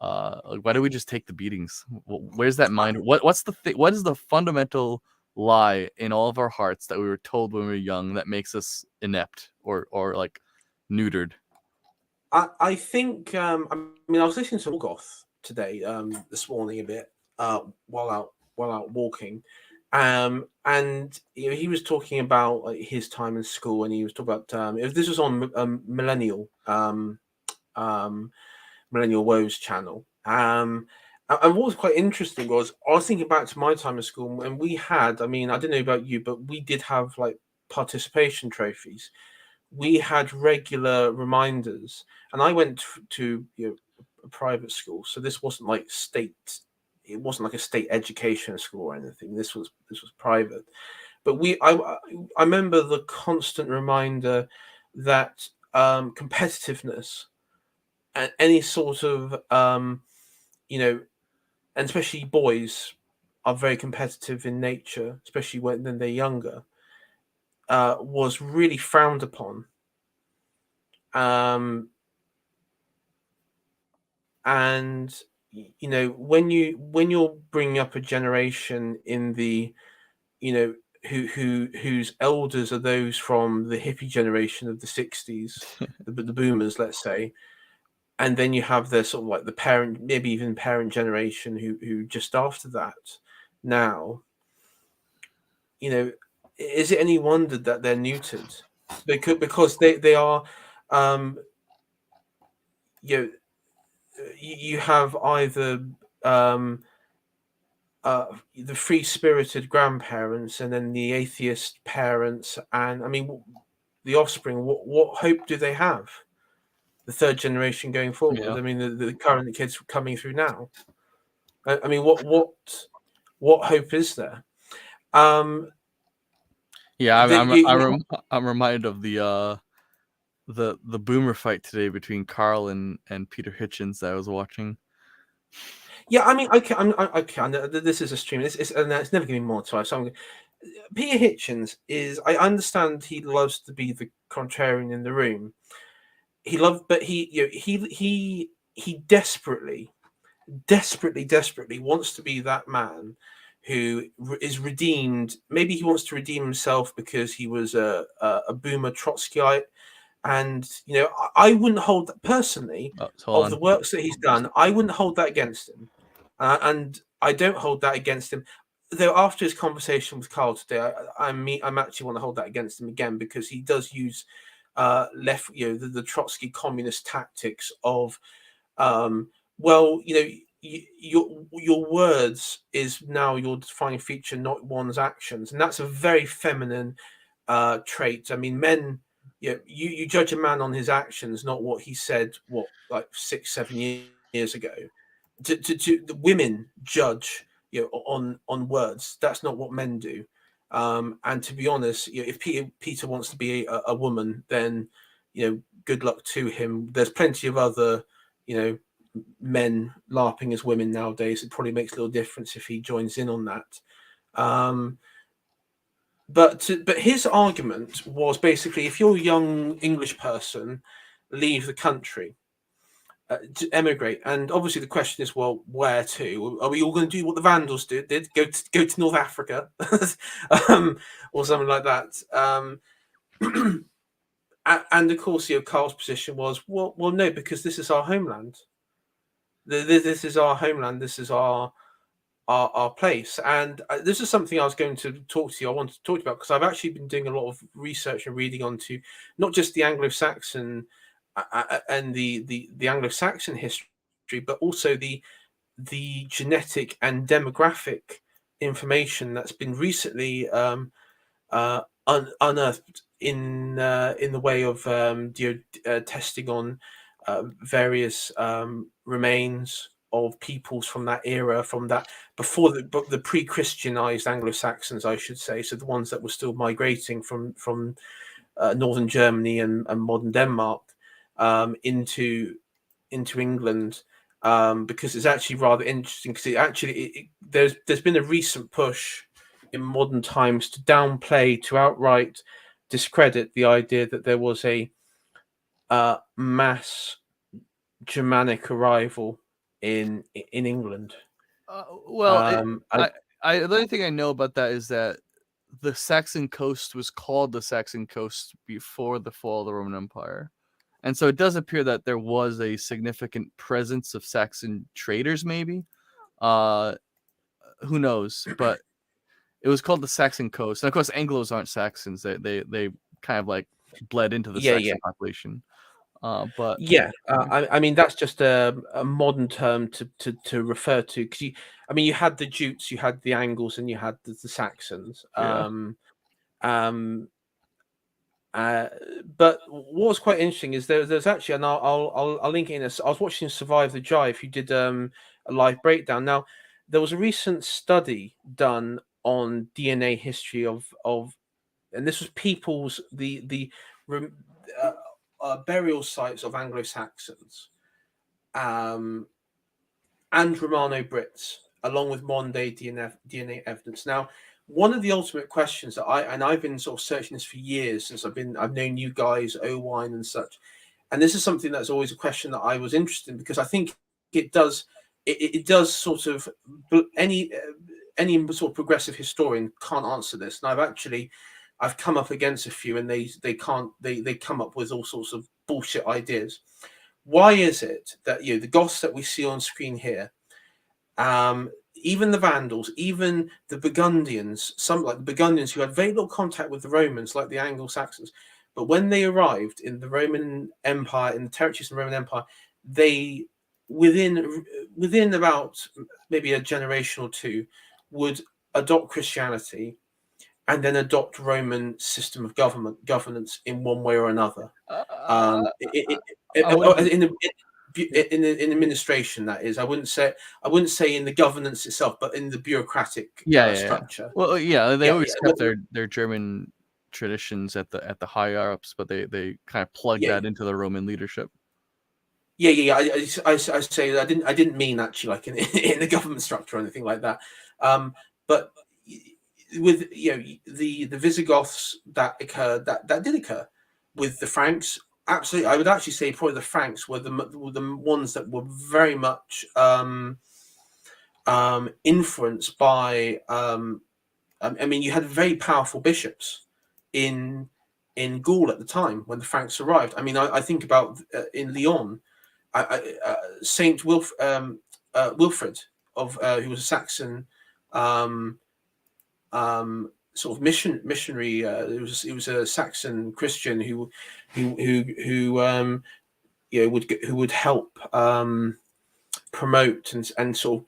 Like, why do we just take the beatings? Where's that mind? What is the fundamental lie in all of our hearts that we were told when we were young that makes us inept or like neutered? I think I mean, I was listening to Visigoths today, this morning a bit, while out walking, And he was talking about like, his time in school, and he was talking about this was on Millennial Woes channel. And what was quite interesting was I was thinking back to my time in school, and we had, I mean, I don't know about you, but we did have like participation trophies. We had regular reminders, and I went to a private school, so this wasn't like state. It wasn't like a state education school or anything. This was private, but I remember the constant reminder that competitiveness and any sort of and especially boys are very competitive in nature, especially when they're younger, was really frowned upon. And when you're bringing up a generation in the whose elders are those from the hippie generation of the 60s, the boomers, let's say, and then you have the sort of like the parent, maybe even parent generation who just after that now, is it any wonder that they're neutered? Because they are, um, you have either um, the free spirited grandparents and then the atheist parents, and I mean the offspring. What hope do they have? The third generation going forward. Yeah. I mean the current kids coming through now. I mean what hope is there? Yeah, The, I'm reminded of the boomer fight today between Carl and Peter Hitchens that I was watching. Yeah, I mean, okay, this is a stream. It's never going to be more time. So Peter Hitchens is. I understand he loves to be the contrarian in the room. But he desperately wants to be that man who is redeemed. Maybe he wants to redeem himself because he was a boomer Trotskyite. And I wouldn't hold that personally of the works that he's done. I wouldn't hold that against him, and I don't hold that against him. Though after his conversation with Carl today, I'm actually want to hold that against him again because he does use left, the Trotsky communist tactics of, well, your words is now your defining feature, not one's actions, and that's a very feminine trait. I mean, men, you judge a man on his actions, not what he said, like 6-7 years ago. To the women judge, on words. That's not what men do. And to be honest, if Peter wants to be a woman, then good luck to him. There's plenty of other, men larping as women nowadays. It probably makes a little difference if he joins in on that. But his argument was basically, if you're a young English person, leave the country, to emigrate. And obviously the question is, well, where to? Are we all going to do what the Vandals did? Go to North Africa, or something like that? And of course, Carl's position was, well, no, because this is our homeland. This is our homeland. This is our place. And this is something I was going to talk to you. I wanted to talk about because I've actually been doing a lot of research and reading onto not just the Anglo-Saxon and the Anglo-Saxon history, but also the genetic and demographic information that's been recently unearthed in the way of testing on various remains of peoples from that era, from that before the pre-Christianized Anglo-Saxons, I should say, so the ones that were still migrating from northern Germany and modern Denmark into England, because it's actually rather interesting because there's been a recent push in modern times to downplay, to outright discredit the idea that there was a mass Germanic arrival in England. The only thing I know about that is that the Saxon coast was called the Saxon coast before the fall of the Roman Empire. And so it does appear that there was a significant presence of Saxon traders, maybe. Who knows? But It was called the Saxon Coast, and of course, Anglos aren't Saxons. They kind of like bled into the Yeah, yeah. Saxon population. But Yeah, mhm. I mean that's just a modern term to refer to, because you had the Jutes, you had the Angles, and you had the Saxons. Yeah. Um, uh, but what was quite interesting is there's actually, and I'll link it in. I was watching Survive the Jive, who did a live breakdown. Now there was a recent study done on DNA history of, and this was people's rem- uh, burial sites of Anglo Saxons, and Romano Brits, along with modern day DNA evidence. Now, one of the ultimate questions that I've been sort of searching this for years, since I've known you guys, Owine and such, and this is something that's always a question that I was interested in, because I think it does it does sort of, any sort of progressive historian can't answer this. And I've come up against a few, and they can't they come up with all sorts of bullshit ideas. Why is it that the Goths that we see on screen here, even the Vandals, even the Burgundians, some like the Burgundians who had very little contact with the Romans, like the Anglo-Saxons, but when they arrived in the Roman Empire, in the territories of the Roman Empire, they within about maybe a generation or two would adopt Christianity and then adopt Roman system of governance in one way or another. Uh, I wouldn't. Yeah, In administration, that is. I wouldn't say in the governance itself, but in the bureaucratic yeah. structure. Well, yeah, they Yeah, always yeah, kept their German traditions at the higher ups, but they kind of plugged yeah, that into the Roman leadership. yeah. I say I didn't mean actually like in in the government structure or anything like that. But with the Visigoths that occurred, that did occur with the Franks. Absolutely, I would actually say probably the Franks were the ones that were very much influenced by. I mean, you had very powerful bishops in Gaul at the time when the Franks arrived. I mean, I think about in Lyon, Saint Wilfrid of who was a Saxon. Um, Sort of missionary. It was a Saxon Christian who would help promote and sort of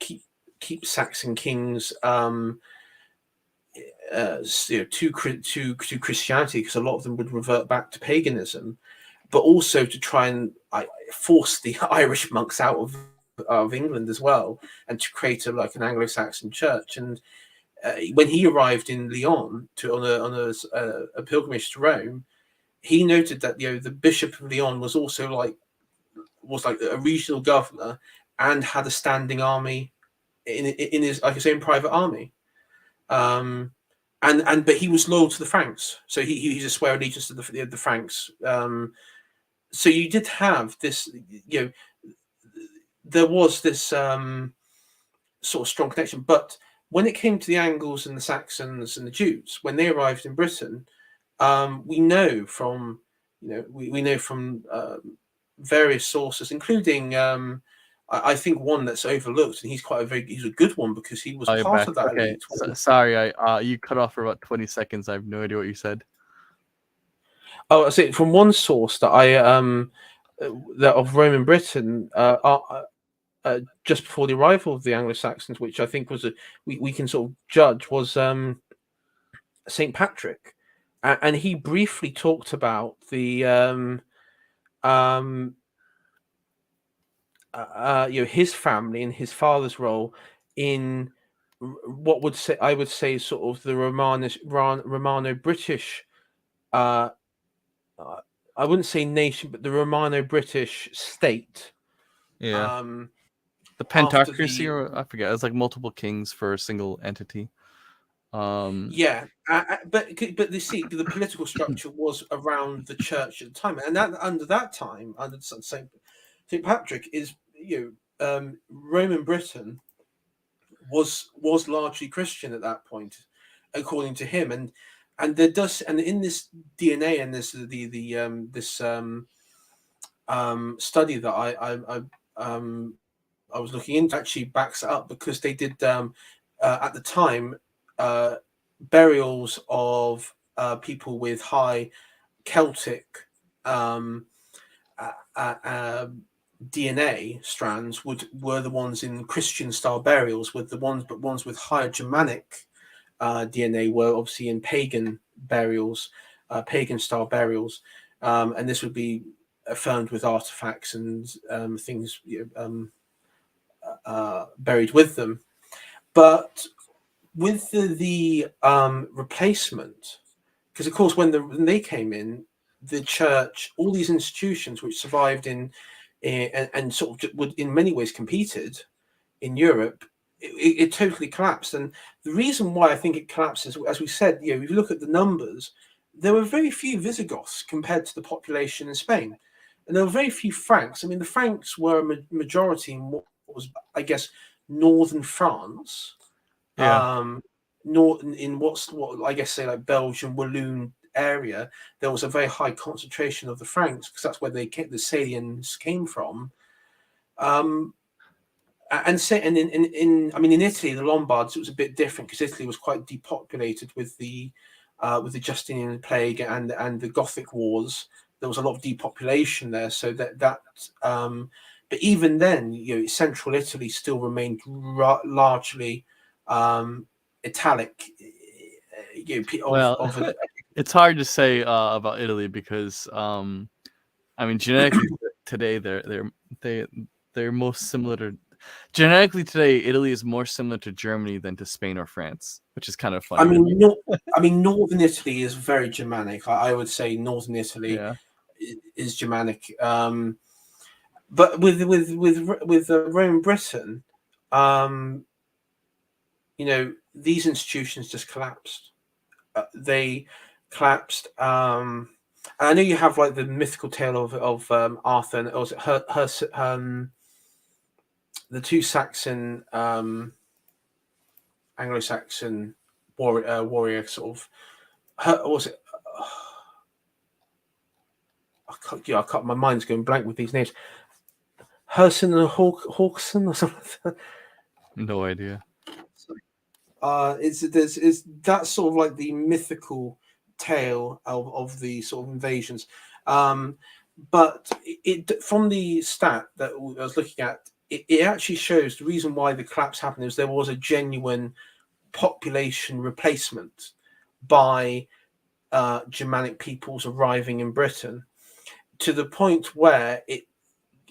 keep Saxon kings to Christianity, because a lot of them would revert back to paganism, but also to try and force the Irish monks out of England as well, and to create an Anglo-Saxon church. And when he arrived in Lyon on a pilgrimage to Rome, he noted that the Bishop of Lyon was also was like a regional governor and had a standing army in his, like his own private army. But he was loyal to the Franks, so he just swore allegiance to the Franks. So you did have this, there was this sort of strong connection. But when it came to the Angles and the Saxons and the Jutes, when they arrived in Britain, we know from we know from various sources, including I think one that's overlooked, and he's a good one, because he was Oh, you're part back. of that Okay, elite. sorry, I you cut off for about 20 seconds. I have no idea what you said. Oh, I see. From one source that I that of Roman Britain, just before the arrival of the Anglo-Saxons, which I think was we can sort of judge, was Saint Patrick, and he briefly talked about the um, his family and his father's role in what I would say sort of the Romano British. Uh, I wouldn't say nation, but the Romano British state. Yeah, Um, the After Pentocracy, the or I forget. It's like multiple kings for a single entity. Um, Yeah, but the political structure was around the church at the time, and that under that time, under Saint Patrick, is Roman Britain was largely Christian at that point, according to him. And there does, and in this DNA and this study that I was looking into, actually backs it up, because they did at the time. burials of people with high Celtic um, DNA strands were the ones in Christian style burials, with the ones with higher Germanic DNA were obviously in pagan burials, pagan style burials, and this would be affirmed with artifacts and things buried with them. But with the replacement, because of course when they came in, the church, all these institutions which survived and sort of would in many ways competed in Europe, it totally collapsed. And the reason why I think it collapses, as we said, if you look at the numbers, there were very few Visigoths compared to the population in Spain, and there were very few Franks. I mean, the Franks were a majority in what was, I guess, northern France. Yeah. In what I guess say like Belgium, Walloon area, there was a very high concentration of the Franks because that's where the Salians came from. And in Italy, the Lombards, it was a bit different because Italy was quite depopulated with the Justinian plague and the Gothic wars. There was a lot of depopulation there, so but even then, central Italy still remained largely Italic. It's hard to say about Italy because genetically today they're most similar to. Genetically today, Italy is more similar to Germany than to Spain or France, which is kind of funny. Northern Italy is very Germanic. I would say northern Italy is Germanic. But with Roman Britain, these institutions just collapsed. They collapsed. And I know you have like the mythical tale of Arthur and also the two Saxon Anglo-Saxon warrior sort of. Was it? I can't. My mind's going blank with these names. Herson and Hawkson or something. No idea. It's that's sort of like the mythical tale of the sort of invasions. But it from the stat that I was looking at, it actually shows the reason why the collapse happened is there was a genuine population replacement by Germanic peoples arriving in Britain, to the point where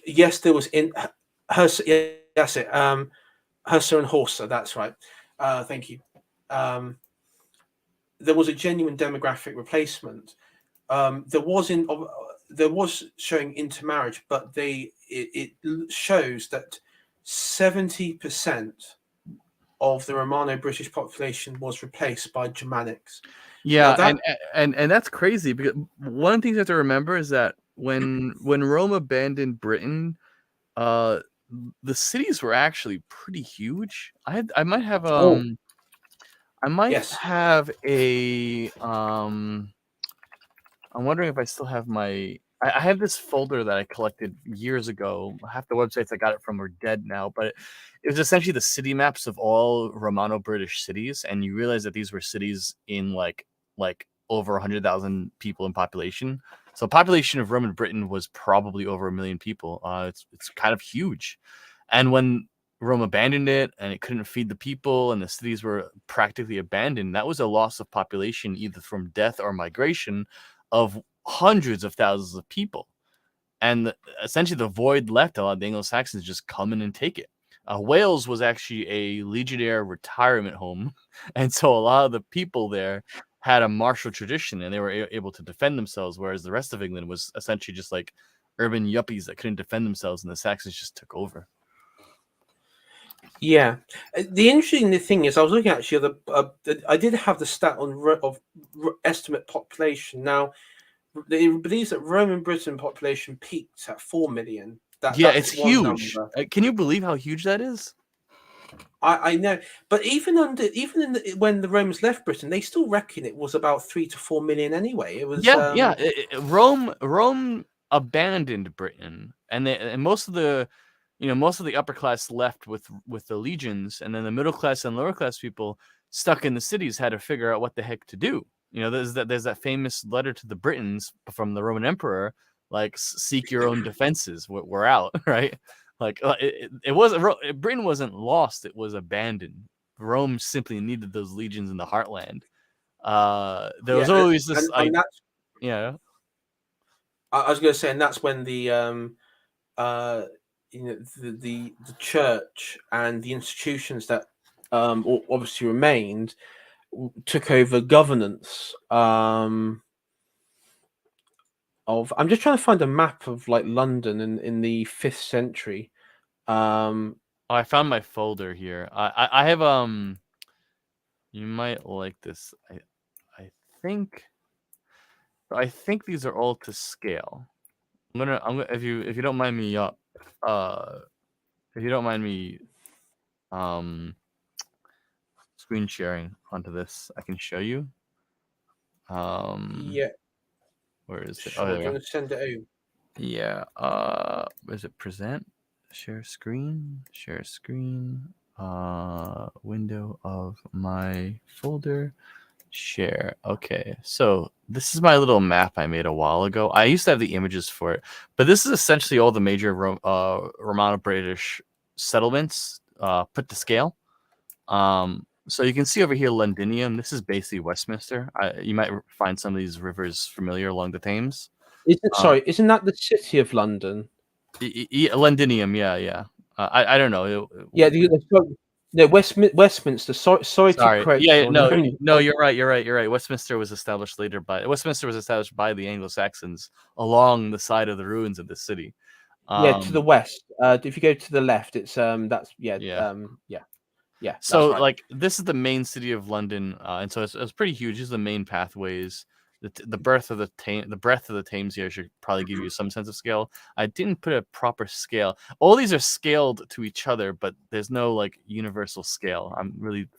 there was in Hersa, that's it, Hersa and Horsa, that's right. Thank you. There was a genuine demographic replacement. There was showing intermarriage, but it shows that 70% of the Romano-British population was replaced by Germanics. Yeah, and that's crazy because one of the things you have to remember is that when Rome abandoned Britain, the cities were actually pretty huge. I might have have a I'm wondering if I still have I have this folder that I collected years ago. Half the websites I got it from are dead now, but it was essentially the city maps of all Romano-British cities, and you realize that these were cities in like over 100,000 people in population. So population of Roman Britain was probably over 1 million people. It's kind of huge. And when Rome abandoned it and it couldn't feed the people and the cities were practically abandoned, that was a loss of population either from death or migration of hundreds of thousands of people. And essentially the void left allowed the Anglo-Saxons just come in and take it. Wales was actually a legionnaire retirement home. And so a lot of the people there had a martial tradition and they were able to defend themselves, whereas the rest of England was essentially just like urban yuppies that couldn't defend themselves and the Saxons just took over. Yeah, the interesting thing is I was looking actually I did have the stat of estimate population. Now, it believes that Roman Britain population peaked at 4 million. It's huge. Can you believe how huge that is? I know, but even when the Romans left Britain, they still reckon it was about 3 to 4 million anyway. It was Rome abandoned Britain, and most of the upper class left with the legions, and then the middle class and lower class people stuck in the cities had to figure out what the heck to do. There's that famous letter to the Britons from the Roman Emperor, like, seek your own defenses. We're out, right? Like, it wasn't, Britain wasn't lost; it was abandoned. Rome simply needed those legions in the heartland. There was always this, and that's, yeah. I was going to say, and that's when the the church and the institutions that obviously remained took over governance of. I'm just trying to find a map of like London in the 5th century. I found my folder here. I have you might like this. I think these are all to scale. I'm gonna if you don't mind me if you don't mind me screen sharing onto this, I can show you. Yeah. Where is it? Sure. Oh, there Do we you go. want to send it over? Yeah. Is it present? Share screen. Window of my folder. Share. Okay, so this is my little map I made a while ago. I used to have the images for it, but this is essentially all the major Romano-British settlements put to scale. So you can see over here Londinium. This is basically Westminster. You might find some of these rivers familiar along the Thames. Isn't that the city of London? Londinium, yeah. I don't know. No, Westminster. Sorry to correct Yeah, you. no, you're right. Westminster was established by the Anglo-Saxons along the side of the ruins of the city. Yeah, to the west. If you go to the left, it's that's yeah. Yeah, so that's right. like this is the main city of London, and so it's pretty huge. These are the main pathways. The breadth of the Thames here should probably give you some sense of scale. I didn't put a proper scale. All these are scaled to each other, but there's no like universal scale.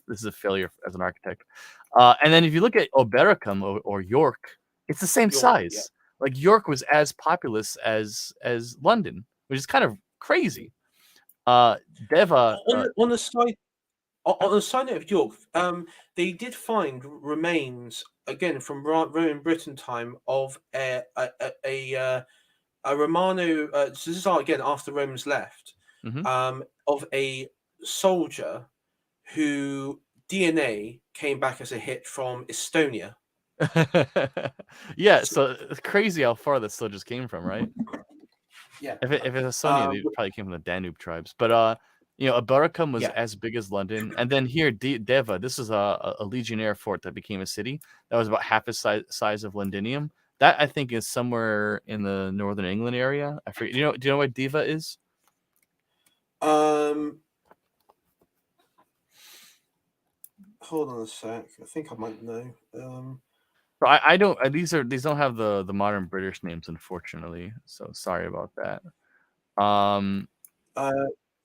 This is a failure as an architect. And then if you look at Obericum or York, it's the same size. Yeah. Like York was as populous as London, which is kind of crazy. Deva. On the side. On the side note of York, they did find remains again from Roman Britain time of a Romano. So this is again after Romans left, of a soldier who DNA came back as a hit from Estonia. Yeah, so it's crazy how far the soldiers came from, right? Yeah. If it's Estonia, they probably came from the Danube tribes, but Abaricum was as big as London, and then here Deva. This is a legionnaire fort that became a city that was about half the size of Londinium. That I think is somewhere in the northern England area. I forget. Do you know where Deva is? Hold on a sec. I think I might know. I don't. These don't have the modern British names, unfortunately. So sorry about that.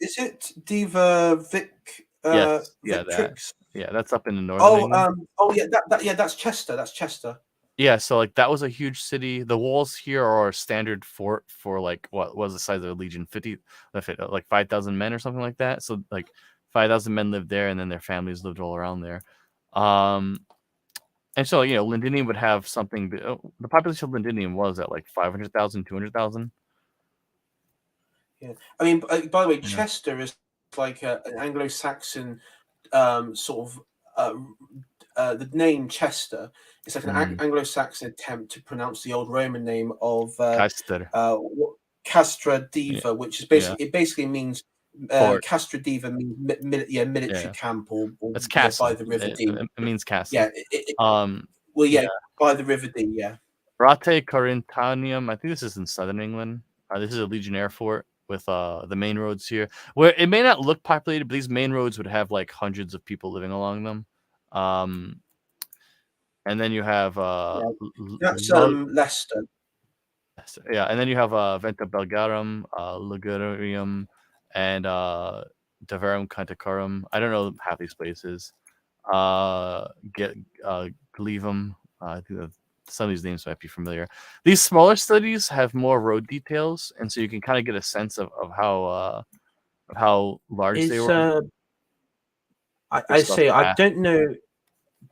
Is it Diva Vic? Yes, Victrix? That's up in the northern England. That's Chester. That's Chester. Yeah, so like that was a huge city. The walls here are a standard fort for like what was the size of a legion, 50, like 5,000 men or something like that. So like 5,000 men lived there, and then their families lived all around there. And so Londinium would have something. The population of Londinium was at like 500,000, 200,000. Yeah, I mean, by the way, Chester is like an Anglo-Saxon sort of. The name Chester is like an Anglo-Saxon attempt to pronounce the old Roman name of Castra Diva, which is basically it basically means Castra Diva means military camp or it's castle by the River Dee. It means castle. Yeah, by the River Dee. Yeah. Rate Corintanium. I think this is in southern England. This is a legionnaire fort with the main roads here, where it may not look populated, but these main roads would have like hundreds of people living along them. And then you have that's Leicester. Yeah, and then you have Venta Belgarum, Ligurium, and Daverum Cantacorum. I don't know half these places. Glevum. I think some of these names might be familiar. These smaller cities have more road details, and so you can kind of get a sense of how large they were. I say I don't know.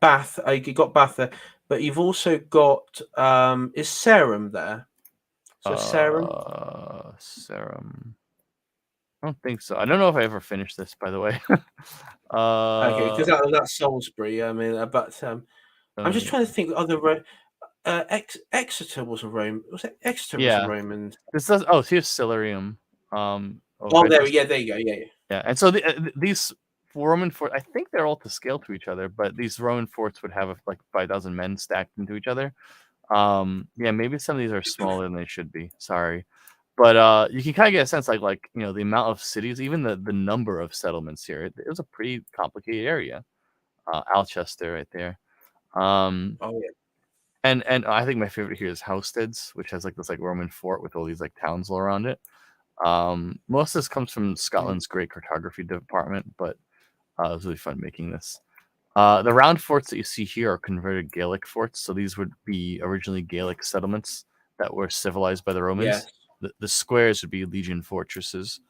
Bath. You got Bath there, but you've also got is Sarum there? So Sarum. Serum. I don't think so. I don't know if I ever finished this, by the way. Okay, because that's Salisbury. I mean, but I'm just trying to think. Other Exeter was a Roman. Was it Exeter was a yeah. Roman? This does. Oh, here's Silurium. Oh, Over there. this. Yeah, there you go. Yeah, yeah. Yeah, and so these Roman forts, I think they're all to scale to each other, but these Roman forts would have like 5,000 men stacked into each other. Yeah, maybe some of these are smaller than they should be. Sorry, but you can kind of get a sense, like the amount of cities, even the number of settlements here. It was a pretty complicated area. Alchester, right there. Oh, yeah. And I think my favorite here is Housteds, which has like this like Roman fort with all these like towns all around it. Most of this comes from Scotland's Great Cartography Department, but it was really fun making this. The round forts that you see here are converted Gaelic forts, so these would be originally Gaelic settlements that were civilized by the Yes. Romans. The squares would be legion fortresses.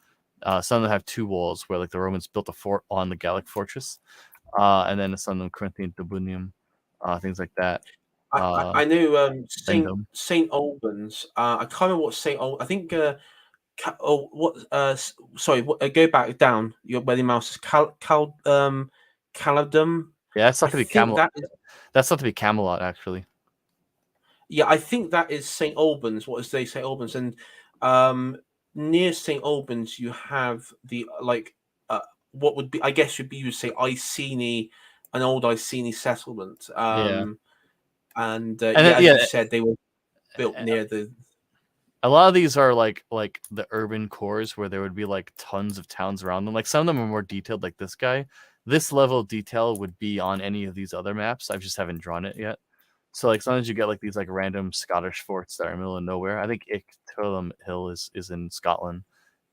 Some of them have two walls where like the Romans built a fort on the Gallic fortress, and then some of them Corinthian Tribunium, things like that. I knew Vendome. Saint Albans. I can't remember what Saint Al. I think. What? Sorry. Go back down. Where the mouse is. Caladum. Yeah, that's I thought to be think Camelot. that is. That's thought to be Camelot, actually. Yeah, I think that is St Albans. What is they St Albans? And near St Albans, you have the what would be, I guess, would be, you would say, Iceni, an old Iceni settlement. Yeah, And and yeah, then, as yeah, you said, they were built near the. a lot of these are like the urban cores where there would be like tons of towns around them. Like some of them are more detailed, like this guy. This level of detail would be on any of these other maps. I just haven't drawn it yet. So like sometimes you get like these like random Scottish forts that are in the middle of nowhere. I think Ictulum Hill is in Scotland.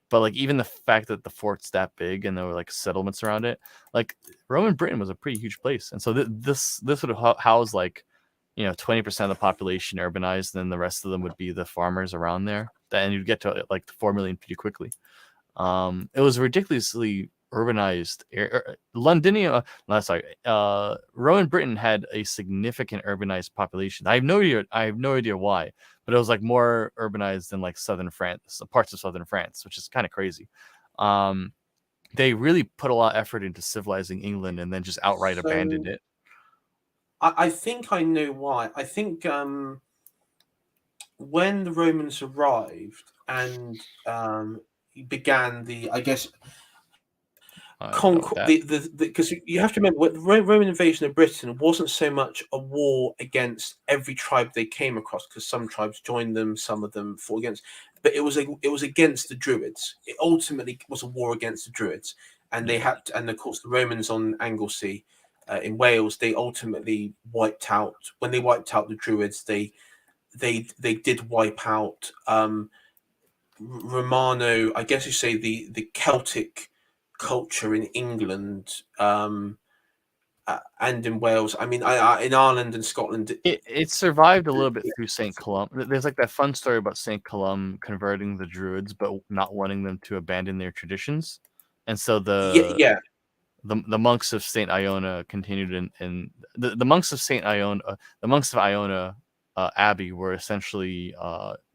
But like even the fact that the fort's that big and there were like settlements around it, like Roman Britain was a pretty huge place, and so this would house like 20% of the population urbanized, and then the rest of them would be the farmers around there. Then you'd get to like 4 million pretty quickly. It was ridiculously urbanized. Londinium, no, sorry, Roman Britain had a significant urbanized population. I have no idea why, but it was like more urbanized than like southern France, parts of southern France, which is kind of crazy. They really put a lot of effort into civilizing England and then just outright abandoned it. I think I know why. I think when the Romans arrived and began the, I guess, because you have to remember, what the Roman invasion of Britain wasn't so much a war against every tribe they came across, because some tribes joined them, some of them fought against, but it was against the Druids. It ultimately was a war against the Druids, and they had to, and of course the Romans on Anglesey in Wales, they ultimately wiped out, when they wiped out the Druids, they did wipe out Romano, I guess you say the Celtic culture in England and in Wales. I mean, in Ireland and Scotland, it survived a little bit through St. Columb. There's like that fun story about St. Columb converting the Druids, but not wanting them to abandon their traditions, and so yeah. The monks of Saint Iona continued in the monks of Saint Iona, the monks of Iona Abbey were essentially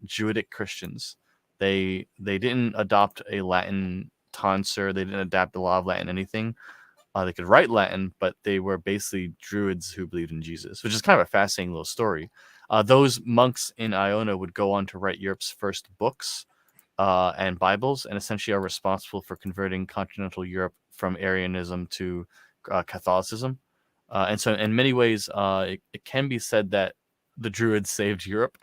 Druidic Christians. They didn't adopt a Latin tonsure. They didn't adapt a lot of Latin anything. They could write Latin, but they were basically Druids who believed in Jesus, which is kind of a fascinating little story. Those monks in Iona would go on to write Europe's first books and Bibles, and essentially are responsible for converting continental Europe from Arianism to Catholicism. And so, in many ways, it can be said that the Druids saved Europe,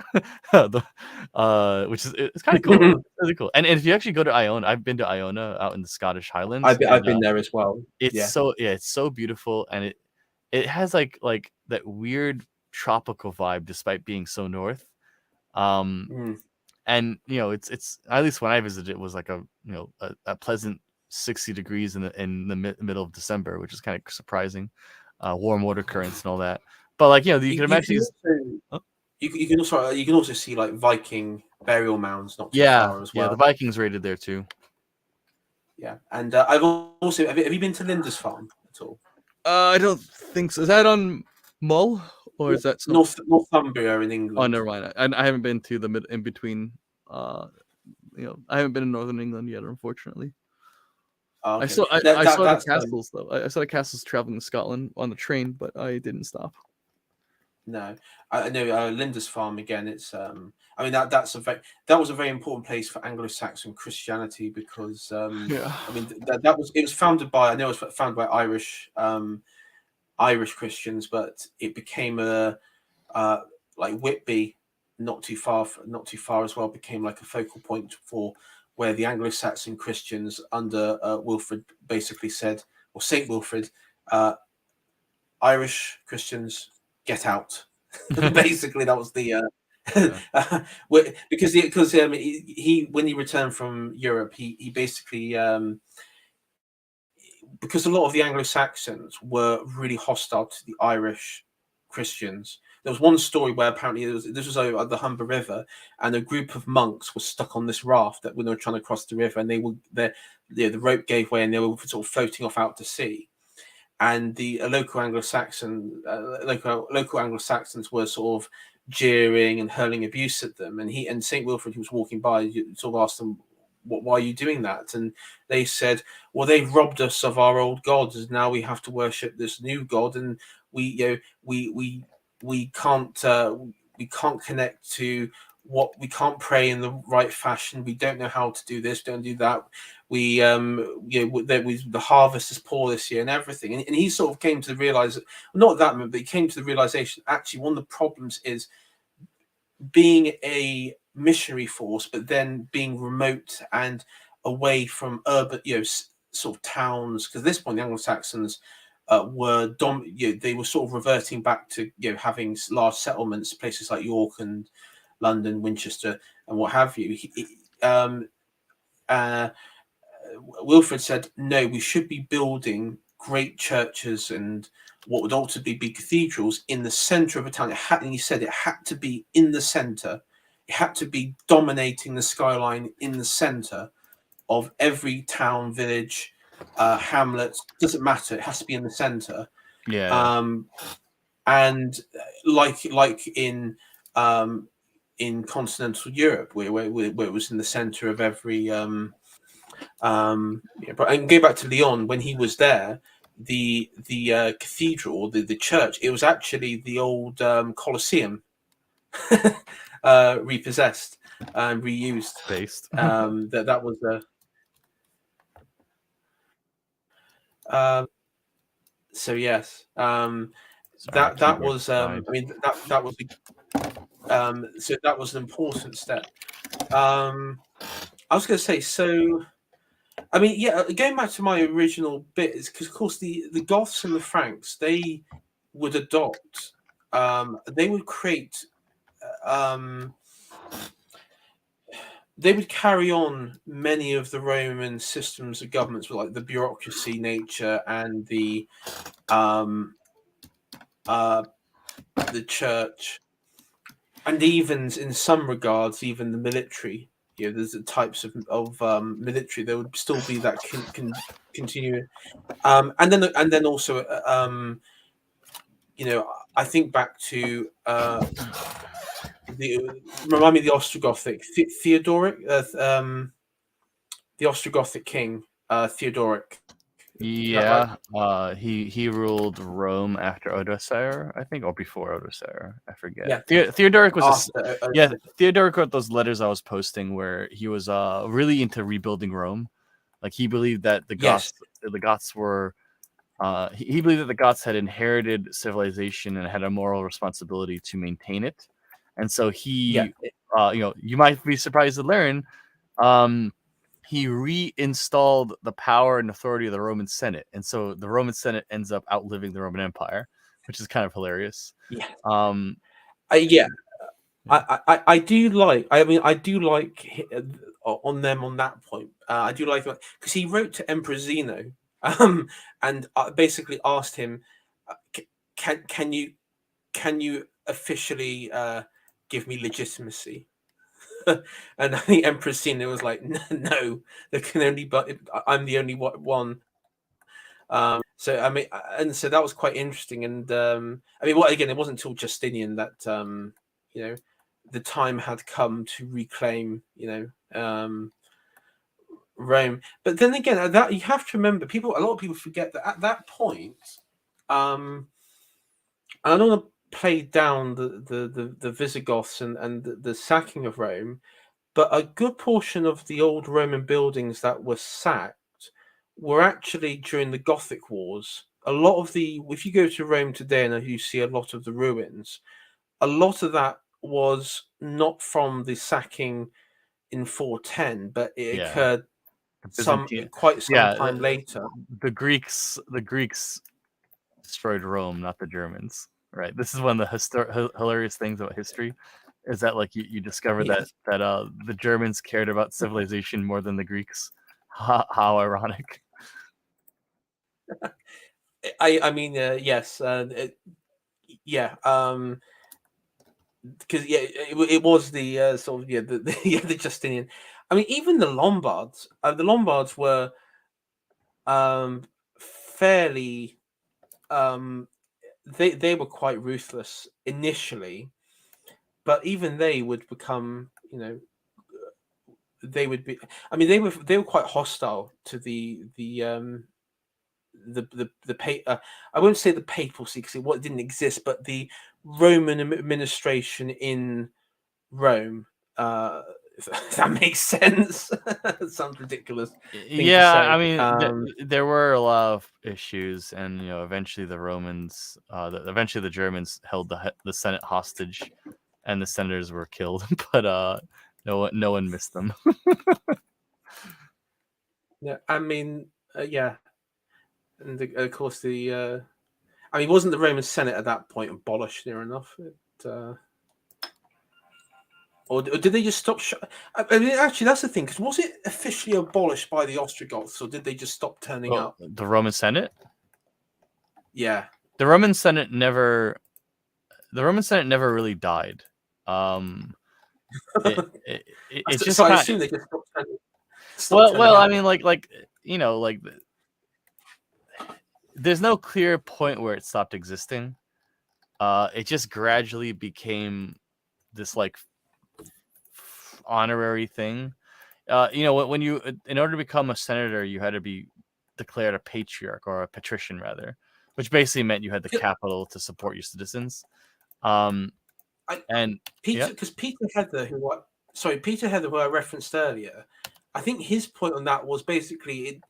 which is it's kind of cool. It's really cool. And if you actually go to Iona, I've been to Iona out in the Scottish Highlands. I've been there as well. It's Yeah. it's so beautiful, and it has like that weird tropical vibe despite being so north. And it's at least when I visited, it was like a pleasant 60 degrees in the middle of December, which is kind of surprising. Warm water currents and all that, but like you can imagine these. You can also see like Viking burial mounds not too far as well. Yeah, the Vikings raided there too. Yeah, and I've also have you been to Lindisfarne at all? I don't think so. Is that on Mull, or is that some... Northumbria in England? Oh, never mind. I haven't been to the in between. I haven't been in Northern England yet, unfortunately. Okay. I saw the castles though. I saw the castles traveling to Scotland on the train, but I didn't stop. No, I know Lindisfarne again. It's I mean that was a very important place for Anglo-Saxon Christianity because I mean it was founded by, I know it was founded by Irish Christians, but it became like Whitby, not too far as well, became like a focal point for where the Anglo-Saxon Christians under Wilfrid basically said, or Saint Wilfrid, Irish Christians, get out. Basically, that was the because he when he returned from Europe, he basically because a lot of the Anglo-Saxons were really hostile to the Irish Christians. There was one story where apparently this was over at the Humber River, and a group of monks were stuck on this raft that when they were trying to cross the river, and the rope gave way, and they were sort of floating off out to sea. And the local Anglo-Saxons were sort of jeering and hurling abuse at them. And Saint Wilfrid, who was walking by, sort of asked them, "Why are you doing that?" And they said, "Well, they've robbed us of our old gods, and now we have to worship this new god, and we can't connect to what, we can't pray in the right fashion. We don't know how to do this, don't do that. The harvest is poor this year and everything." And he sort of came to realize, not that moment, but he came to the realization, actually one of the problems is being a missionary force, but then being remote and away from urban, sort of towns. Because at this point, the Anglo-Saxons they were sort of reverting back to having large settlements, places like York and London, Winchester, and what have you. Wilfrid said, no, we should be building great churches and what would ultimately be cathedrals in the center of a town. And he said it had to be in the center. It had to be dominating the skyline in the center of every town, village, hamlet. Doesn't matter. It has to be in the center. Yeah. And like in continental Europe, where it was in the center of every. But I can go back to Lyon when he was there. The cathedral, the church, it was actually the old Colosseum, repossessed and reused. Based. That was so yes. That was I mean that was so that was an important step. I was going to say, so I mean, yeah, going back to my original bit is because, of course, the Goths and the Franks, they would adopt, they would create, they would carry on many of the Roman systems of governments, with like the bureaucracy nature and the church, and even in some regards, even the military. There's the types of military. There would still be that continue, and then also, I think back to remind me of the Ostrogothic Theodoric, the Ostrogothic king Theodoric. Yeah, right? He ruled Rome after Odoacer, I think, or before Odoacer. I forget. Yeah. Theodoric was Theodoric wrote those letters I was posting where he was really into rebuilding Rome. Like he believed that the Goths were he believed that the Goths had inherited civilization and had a moral responsibility to maintain it. And so he you might be surprised to learn he reinstalled the power and authority of the Roman Senate. And so the Roman Senate ends up outliving the Roman Empire, which is kind of hilarious. I do like, I do like on them on that point. I do like because he wrote to Emperor Zeno and basically asked him, can you officially give me legitimacy? And I think Empress Zeno was like, no, there can only, but I'm the only one. So I mean, and so that was quite interesting. And I mean, what again? It wasn't until Justinian that you know, the time had come to reclaim, Rome. But then again, that you have to remember, a lot of people forget that at that point, I don't want to play down the Visigoths and the sacking of Rome, but a good portion of the old Roman buildings that were sacked were actually during the Gothic Wars. A lot of if you go to Rome today and you see a lot of the ruins, a lot of that was not from the sacking in 410, but it occurred Byzantine. quite some time later. The Greeks destroyed Rome, not the Germans. Right. This is one of the hilarious things about history, is that like you discover that the Germans cared about civilization more than the Greeks. How ironic. I mean, yes, yeah, because it was the sort of the Justinian. I mean, even the Lombards. The Lombards were fairly. They were quite ruthless initially, but even they would become, they would be. I mean, they were quite hostile to I won't say the papacy because it didn't exist, but the Roman administration in Rome. If that makes sense. It sounds ridiculous. I mean, there were a lot of issues, and eventually the Romans, eventually the Germans held the Senate hostage, and the senators were killed. But no one missed them. Yeah, I mean, yeah, and of course I mean, wasn't the Roman Senate at that point abolished near enough? Or did they just stop? I mean, actually, that's the thing. Because was it officially abolished by the Ostrogoths, or did they just stop turning up? The Roman Senate? Yeah, the Roman Senate never really died. It's just. So I assume they just stopped turning. Well, I mean, like there's no clear point where it stopped existing. It just gradually became this like honorary thing. When you, in order to become a senator, you had to be declared a patriarch, or a patrician rather, which basically meant you had the capital to support your citizens. Because Peter Heather, Peter Heather, who I referenced earlier, I think his point on that was basically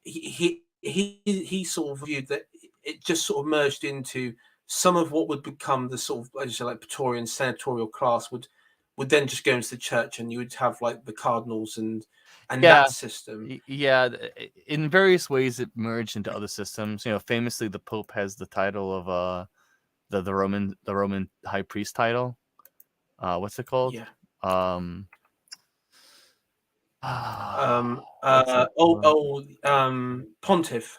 he sort of viewed that it just sort of merged into some of what would become the sort of, as you say, like Praetorian senatorial class would then just go into the church, and you would have like the cardinals and that system. Yeah, in various ways it merged into other systems. Famously the Pope has the title of the Roman high priest title. What's it called? Yeah. Pontiff.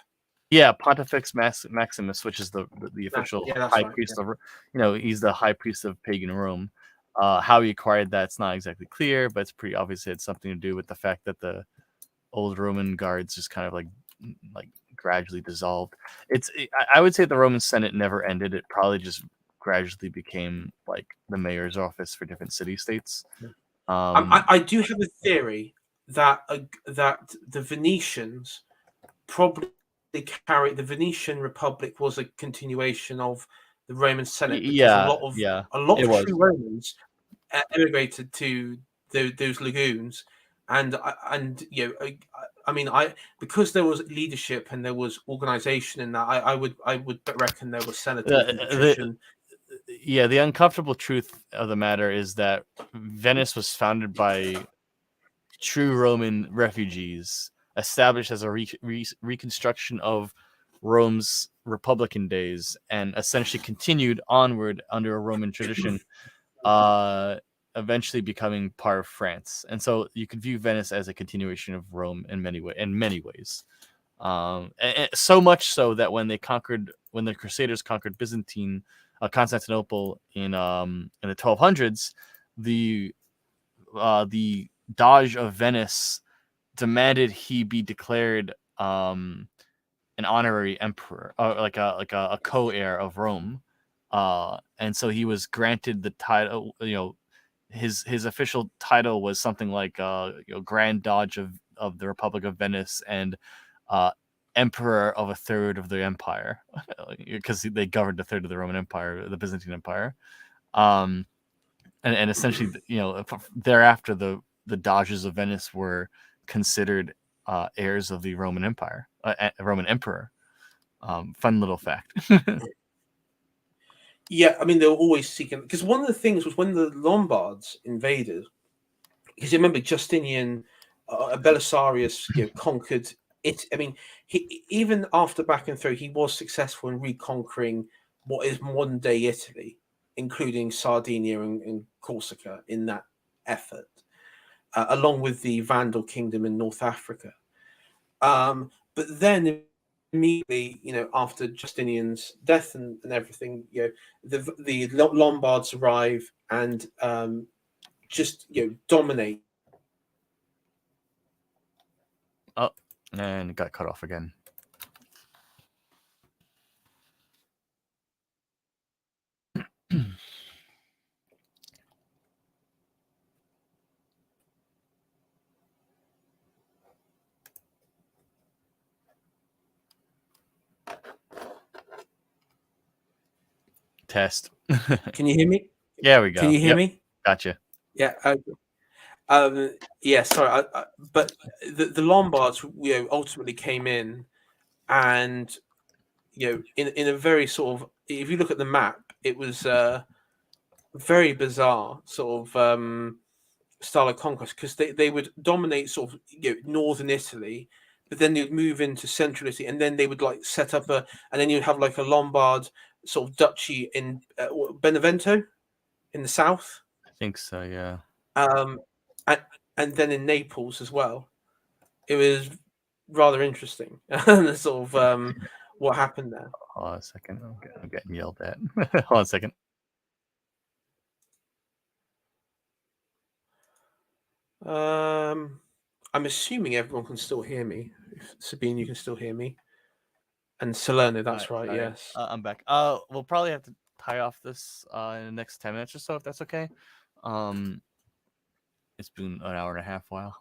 Yeah, Pontifex Maximus, which is the official high priest of. He's the high priest of pagan Rome. How he acquired that's not exactly clear, but it's pretty obvious it had something to do with the fact that the old Roman guards just kind of like gradually dissolved. I would say the Roman Senate never ended. It probably just gradually became like the mayor's office for different city-states. I do have a theory that the Venetians probably the Venetian Republic was a continuation of the Roman Senate, because a lot of true Romans emigrated to those lagoons, and I mean, because there was leadership and there was organization in that, I would reckon there was senators and patricians. The uncomfortable truth of the matter is that Venice was founded by true Roman refugees, established as a reconstruction of Rome's Republican days, and essentially continued onward under a Roman tradition, eventually becoming part of France. And so you could view Venice as a continuation of Rome in many ways. And so much so that when the Crusaders conquered Constantinople in the 1200s, the Doge of Venice demanded he be declared an honorary emperor, or like a co-heir of Rome, and so he was granted the title. His official title was something like Grand Doge of the Republic of Venice and Emperor of a third of the empire, because they governed a third of the Roman Empire, the Byzantine Empire. And essentially, thereafter the Doges of Venice were considered heirs of the Roman Empire, Roman Emperor. Fun little fact. Yeah, I mean, they were always seeking, because one of the things was when the Lombards invaded, because you remember Justinian, Belisarius, conquered it. I mean, even after back and through, he was successful in reconquering what is modern day Italy, including Sardinia and Corsica in that effort, along with the Vandal kingdom in North Africa. But then immediately, after Justinian's death and everything, the Lombards arrive and just dominate. Oh, and it got cut off again. Test. Can you hear me? Yeah, we go. Can you hear me? Gotcha. Yeah. Yeah. Sorry. But the Lombards, ultimately came in, and in a very sort of, if you look at the map, it was very bizarre sort of style of conquest, because they would dominate sort of northern Italy, but then they'd move into central Italy, and then they would like set up and then you'd have like a Lombard sort of duchy in Benevento in the south. I think so, yeah. And then in Naples as well. It was rather interesting, the sort of what happened there. Hold on a second. I'm getting yelled at. Hold on a second. I'm assuming everyone can still hear me. Sabine, you can still hear me. And Salerno, that's right, yes. I'm back. We'll probably have to tie off this in the next 10 minutes or so, if that's okay. It's been an hour and a half. Wow.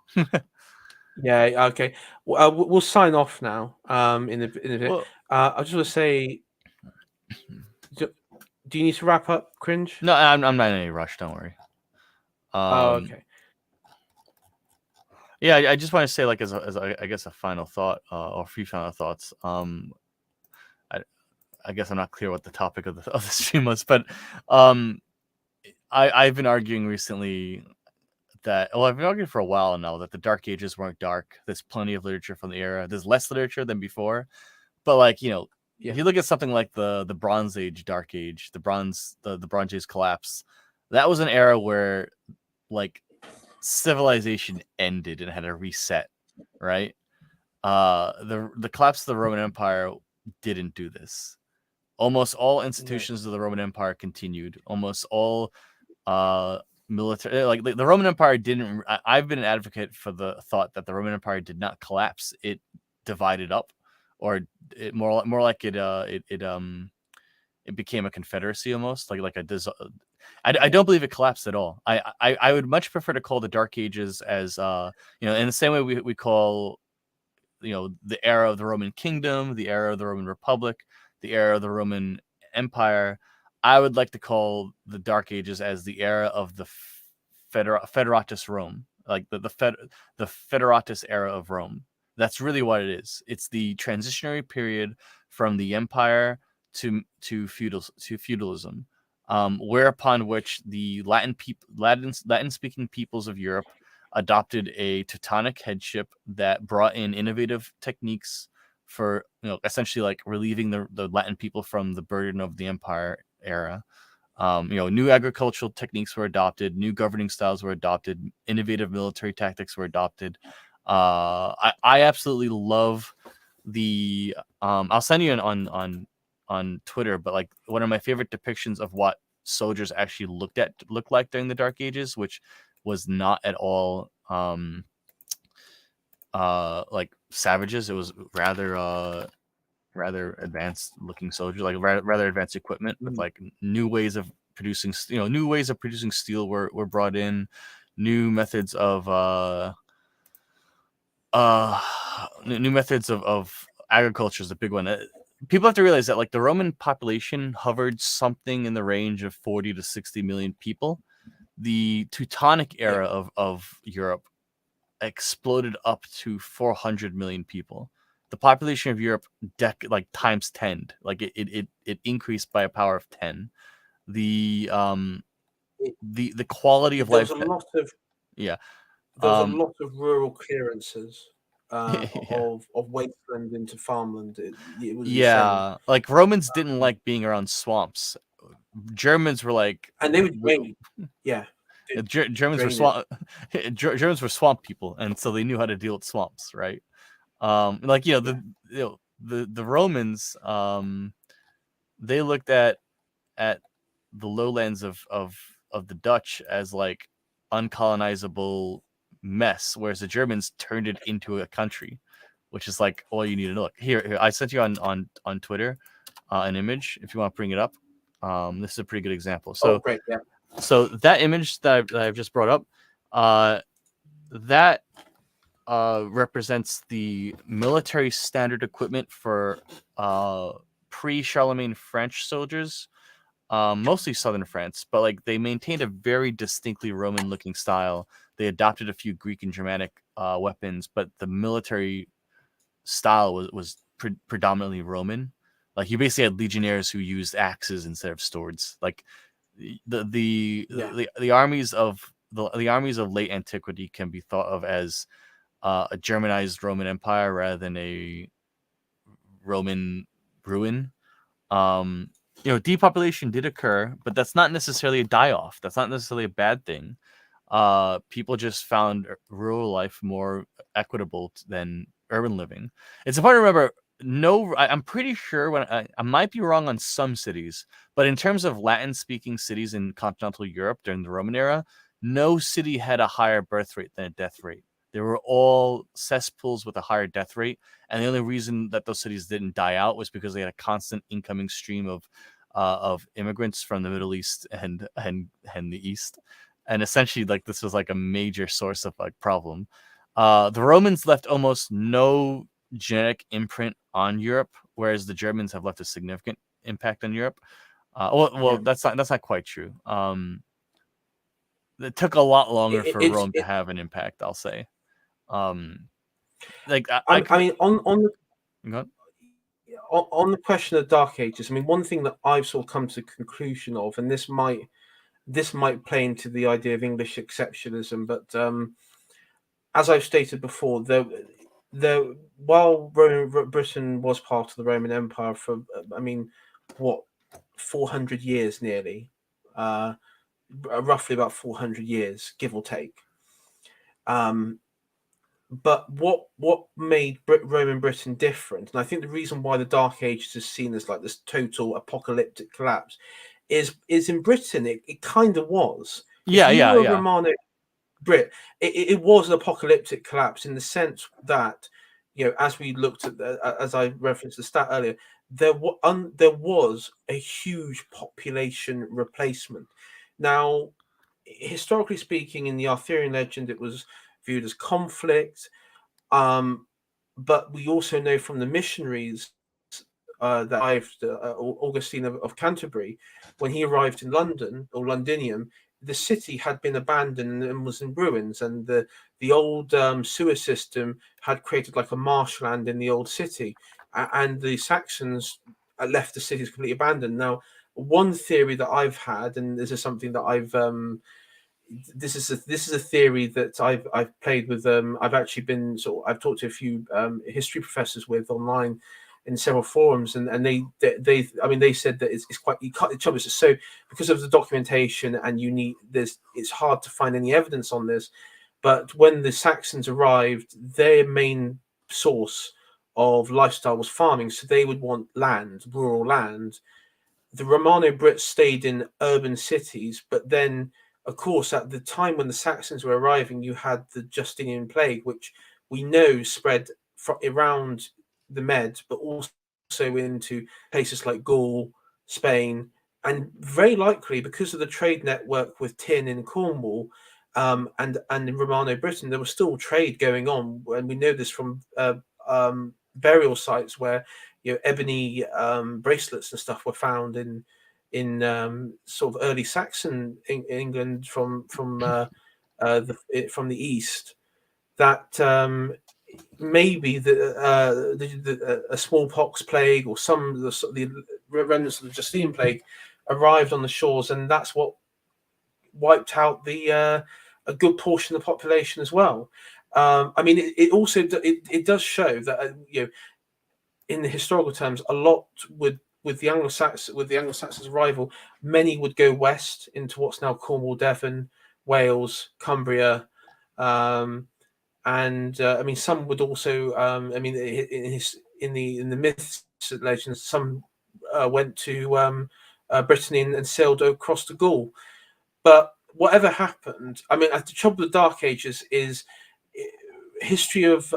Yeah, okay. We'll sign off now. In a bit. Well, I just want to say, do you need to wrap up, Kringe? No, I'm not in any rush. Don't worry. Okay. Yeah, I just want to say, like, as I guess a final thought, or a few final thoughts. I guess I'm not clear what the topic of the stream was, but I've been arguing recently that, I've been arguing for a while now that the Dark Ages weren't dark. There's plenty of literature from the era. There's less literature than before, but if you look at something like the Bronze Age, Dark Age, the Bronze Age collapse, that was an era where like civilization ended and had a reset, right? The collapse of the Roman Empire didn't do this. Almost all institutions of the Roman Empire continued. Almost all military, like the Roman Empire didn't. I've been an advocate for the thought that the Roman Empire did not collapse; it divided up, or it more like it became a confederacy almost, like a. I don't believe it collapsed at all. I would much prefer to call the Dark Ages as in the same way we call the era of the Roman Kingdom, the era of the Roman Republic, the era of the Roman Empire. I would like to call the Dark Ages as the era of the Federatus Rome, like the Federatus era of Rome. That's really what it is. It's the transitionary period from the empire to feudalism, whereupon which the Latin speaking peoples of Europe adopted a Teutonic headship that brought in innovative techniques for essentially like relieving the Latin people from the burden of the empire era. New agricultural techniques were adopted, new governing styles were adopted, innovative military tactics were adopted. I absolutely love the I'll send you on Twitter, but like one of my favorite depictions of what soldiers actually looked like during the Dark Ages, which was not at all like savages. It was rather rather advanced looking soldiers, like rather advanced equipment with like new ways of producing, new ways of producing steel were brought in, new methods of new methods of agriculture is a big one. People have to realize that like the Roman population hovered something in the range of 40 to 60 million people. The Teutonic era of Europe exploded up to 400 million people. The population of Europe times 10, like it increased by a power of 10. The quality of There was life a lot of yeah there was a lot of rural clearances of wasteland into farmland. It was insane, yeah, like Romans didn't like being around swamps. Germans were like, and they would drain. Yeah, Germans were drain it. Germans were swamp people, and so they knew how to deal with swamps, right? Like the Romans, they looked at the lowlands of the Dutch as like uncolonizable mess, whereas the Germans turned it into a country, which is like all you need to know. Here, I sent you on Twitter an image if you want to bring it up. This is a pretty good example. So, Great, yeah. So that image that I've just brought up, that represents the military standard equipment for pre-Charlemagne French soldiers, mostly southern France, but like they maintained a very distinctly Roman-looking style. They adopted a few Greek and Germanic weapons, but the military style was predominantly Roman. Like you basically had legionnaires who used axes instead of swords. Like the armies of the armies of late antiquity can be thought of as a Germanized Roman Empire rather than a Roman ruin. Depopulation did occur, but that's not necessarily a die-off. That's not necessarily a bad thing. People just found rural life more equitable than urban living. It's important to remember. I'm pretty sure when I might be wrong on some cities, but in terms of Latin-speaking cities in continental Europe during the Roman era, no city had a higher birth rate than a death rate. They were all cesspools with a higher death rate, and the only reason that those cities didn't die out was because they had a constant incoming stream of immigrants from the Middle East and the East, and essentially like this was like a major source of like problem. The Romans left almost no genetic imprint on Europe, whereas the Germans have left a significant impact on Europe. That's not quite true. It took a lot longer for Rome to have an impact, I'll say. Like I mean, on the question of Dark Ages, I mean, one thing that I've sort of come to the conclusion of, and this might play into the idea of English exceptionalism, but as I've stated before, while Britain was part of the Roman Empire for, 400 years nearly, roughly about 400 years, give or take. But what made Roman Britain different, and I think the reason why the Dark Ages is seen as like this total apocalyptic collapse, is in Britain it kind of was. If you were a Romanic Brit, it was an apocalyptic collapse in the sense that, as we looked at as I referenced the stat earlier, there was a huge population replacement. Now, historically speaking, in the Arthurian legend, it was viewed as conflict. But we also know from the missionaries that Augustine of Canterbury, when he arrived in London or Londinium, the city had been abandoned and was in ruins, and the old sewer system had created like a marshland in the old city, and the Saxons left the cities completely abandoned. Now, one theory that I've had, and this is something that I've this is a theory that I've played with. I've actually been I've talked to a few history professors with online in several forums, and they said that it's quite, you can't, the trouble is, so because of the documentation and it's hard to find any evidence on this. But when the Saxons arrived, their main source of lifestyle was farming, so they would want land, rural land. The Romano Brits stayed in urban cities, but then, of course, at the time when the Saxons were arriving, you had the Justinian plague, which we know spread around the Med, but also also into places like Gaul, Spain, and very likely because of the trade network with tin in Cornwall, and in Romano Britain, there was still trade going on, and we know this from burial sites where ebony bracelets and stuff were found in sort of early Saxon England from the east. That maybe a smallpox plague or some the remnants of the Justinian plague arrived on the shores, and that's what wiped out a good portion of the population as well. I mean, it also it does show that in the historical terms, a lot would with the Anglo-Saxons' arrival, many would go west into what's now Cornwall, Devon, Wales, Cumbria. And I mean, some would also. I mean, in the myths and legends, some went to Brittany and sailed across to Gaul. But whatever happened, I mean, the trouble with the Dark Ages is history of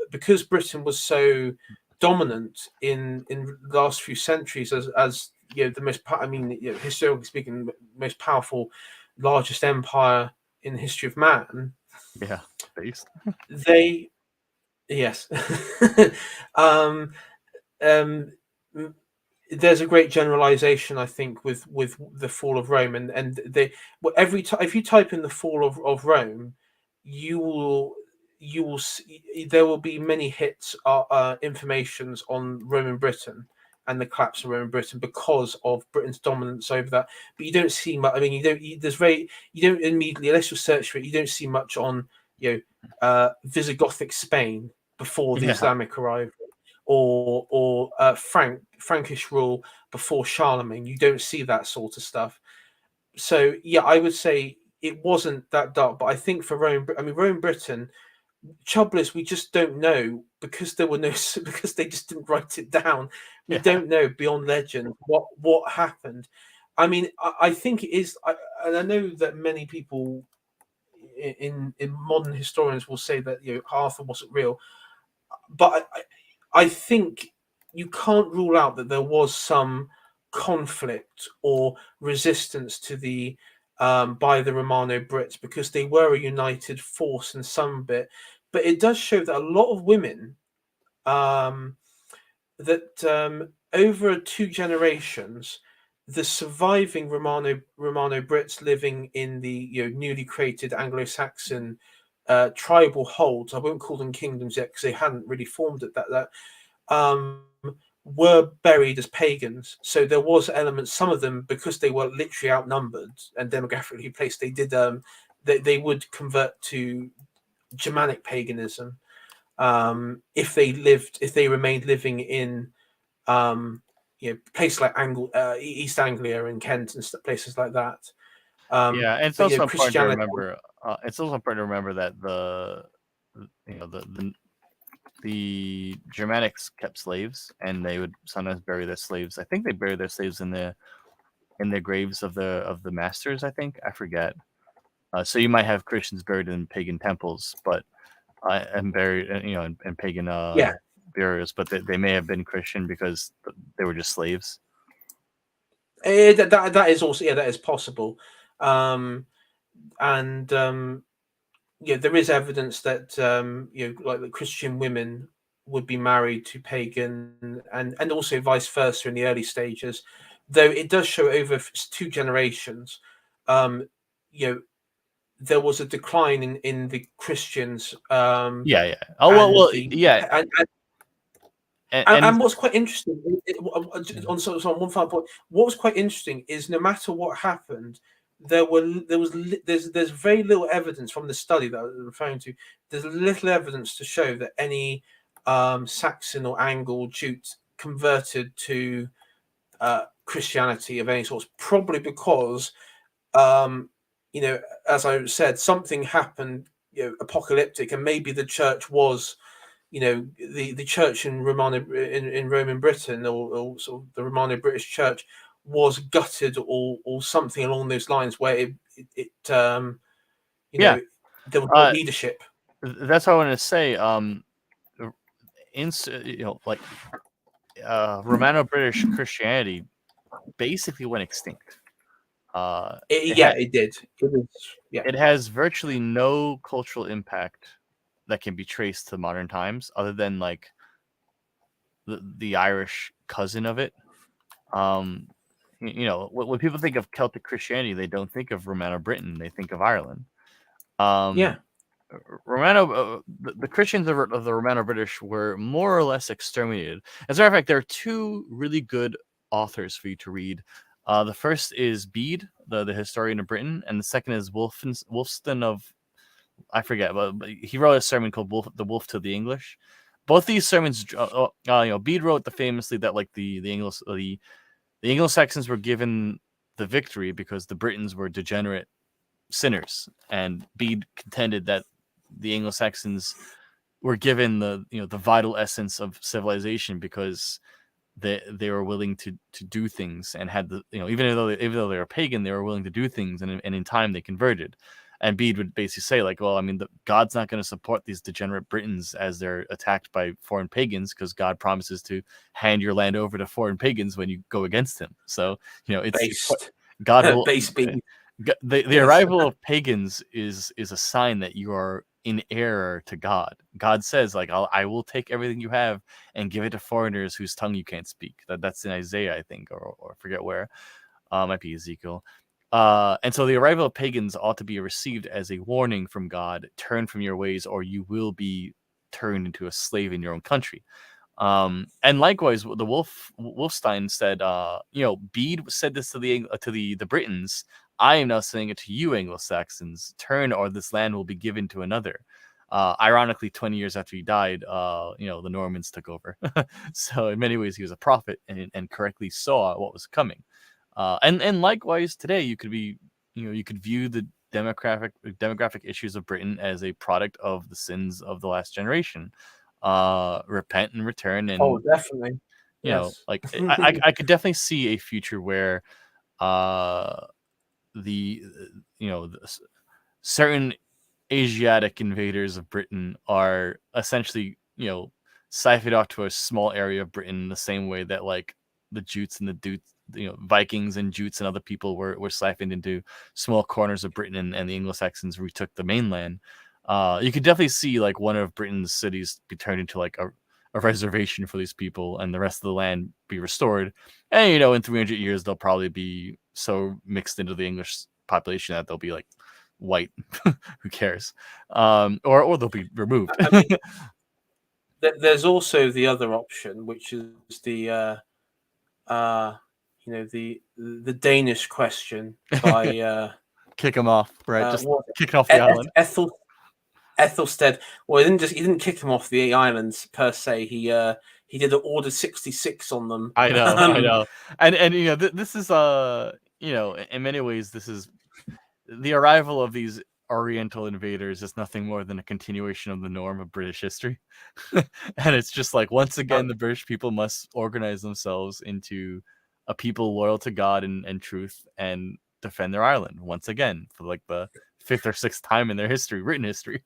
because Britain was so dominant in the last few centuries as the most. I mean, historically speaking, most powerful, largest empire in the history of man. Yeah, based. They, yes. um, there's a great generalization, I think, with the fall of Rome, and they every time if you type in the fall of Rome, you will see, there will be many hits informations on Roman Britain and the collapse of Roman Britain because of Britain's dominance over that. But you don't see much. I mean, you don't immediately, unless you search for it, you don't see much on Visigothic Spain before the Islamic arrival, or Frankish rule before Charlemagne. You don't see that sort of stuff. So yeah, I would say it wasn't that dark. But I think for Rome, I mean, Rome Britain, trouble is we just don't know because there were no because they just didn't write it down. We don't know beyond legend what happened. I mean, I think it is, and I know that many people in modern historians will say that Arthur wasn't real, but I think you can't rule out that there was some conflict or resistance to the by the Romano Brits because they were a united force in some bit, but it does show that a lot of women over 2 generations, the surviving Romano Brits living in the newly created Anglo-Saxon tribal holds, I won't call them kingdoms yet because they hadn't really formed at that were buried as pagans. So there was elements, some of them, because they were literally outnumbered and demographically placed, they did they would convert to Germanic paganism if they remained living in places like East Anglia and Kent and places like that. Yeah, and it's also important to Christianity. remember. It's also important to remember that the Germanics kept slaves, and they would sometimes bury their slaves. I think they buried their slaves in the graves of the masters. I forget. So you might have Christians buried in pagan temples, but and buried, in pagan burials, but they may have been Christian because they were just slaves. That is also that is possible, and there is evidence that like the Christian women would be married to pagan, and also vice versa in the early stages, though it does show over 2 generations. There was a decline in the Christians. Oh well, yeah. And what's quite interesting on one final point, what was quite interesting is no matter what happened, there's very little evidence from the study that I was referring to. There's little evidence to show that any Saxon or Anglo Jute converted to Christianity of any sort. Probably because as I said, something happened apocalyptic, and maybe the church was the church in Roman Britain, or sort of the Romano British Church, was gutted, or something along those lines, where there was no leadership. That's what I wanted to say. Like Romano-British Christianity basically went extinct. It did. It has virtually no cultural impact that can be traced to modern times, other than like the Irish cousin of it. When people think of Celtic Christianity, they don't think of Romano-Britain; they think of Ireland. The Christians of the Romano-British were more or less exterminated. As a matter of fact, there are two really good authors for you to read. The first is Bede, the historian of Britain, and the second is Wolfston of, I forget, but he wrote a sermon called "The Wolf to the English." Both these sermons, Bede wrote famously that like the Anglo-Saxons were given the victory because the Britons were degenerate sinners, and Bede contended that the Anglo-Saxons were given the vital essence of civilization because they were willing to do things and had the even though they were pagan, they were willing to do things, and in time they converted. And Bede would basically say like, well, I mean, God's not going to support these degenerate Britons as they're attacked by foreign pagans, because God promises to hand your land over to foreign pagans when you go against him. So it's God will the arrival of pagans is a sign that you are in error to God. God says like, I will take everything you have and give it to foreigners whose tongue you can't speak. That's in Isaiah, I think, or forget where. Might be Ezekiel. And so the arrival of pagans ought to be received as a warning from God: turn from your ways, or you will be turned into a slave in your own country. And likewise, the Wolfstein said, Bede said this to the Britons. I am now saying it to you, Anglo-Saxons: turn, or this land will be given to another. Ironically, 20 years after he died, the Normans took over. So in many ways, he was a prophet and correctly saw what was coming. And likewise, today you could view the demographic issues of Britain as a product of the sins of the last generation. Repent and return, and definitely. I could definitely see a future where certain Asiatic invaders of Britain are essentially siphoned off to a small area of Britain, in the same way that like the Jutes and the Dutes, Vikings and Jutes and other people were siphoned into small corners of Britain, and the Anglo-Saxons retook the mainland. You could definitely see like one of Britain's cities be turned into like a reservation for these people, and the rest of the land be restored. And in 300 years they'll probably be so mixed into the English population that they'll be like white. Who cares? Or they'll be removed. I mean, there's also the other option, which is the the Danish question by kick him off, right? Just kick off the island. Ethelsted. Well, he didn't kick him off the islands per se. He did an Order 66 on them. I know. And this is in many ways, this is the arrival of these Oriental invaders is nothing more than a continuation of the norm of British history. And it's just like, once again, the British people must organize themselves into a people loyal to God and truth, and defend their island once again for like the 5th or 6th time in their written history.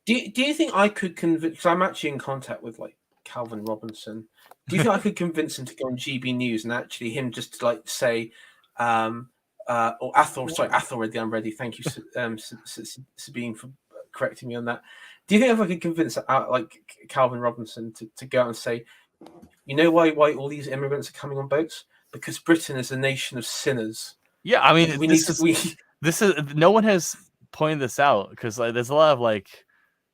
Do you think I could convince? Because I'm actually in contact with like Calvin Robinson. Do you think I could convince him to go on GB News and actually him just to like say, or Athelred the Unready? Thank you, Sabine, for correcting me on that. Do you think if I could convince like Calvin Robinson to go out and say, you know why all these immigrants are coming on boats? Because Britain is a nation of sinners. Yeah, I mean, this is no one has pointed this out, because like there's a lot of like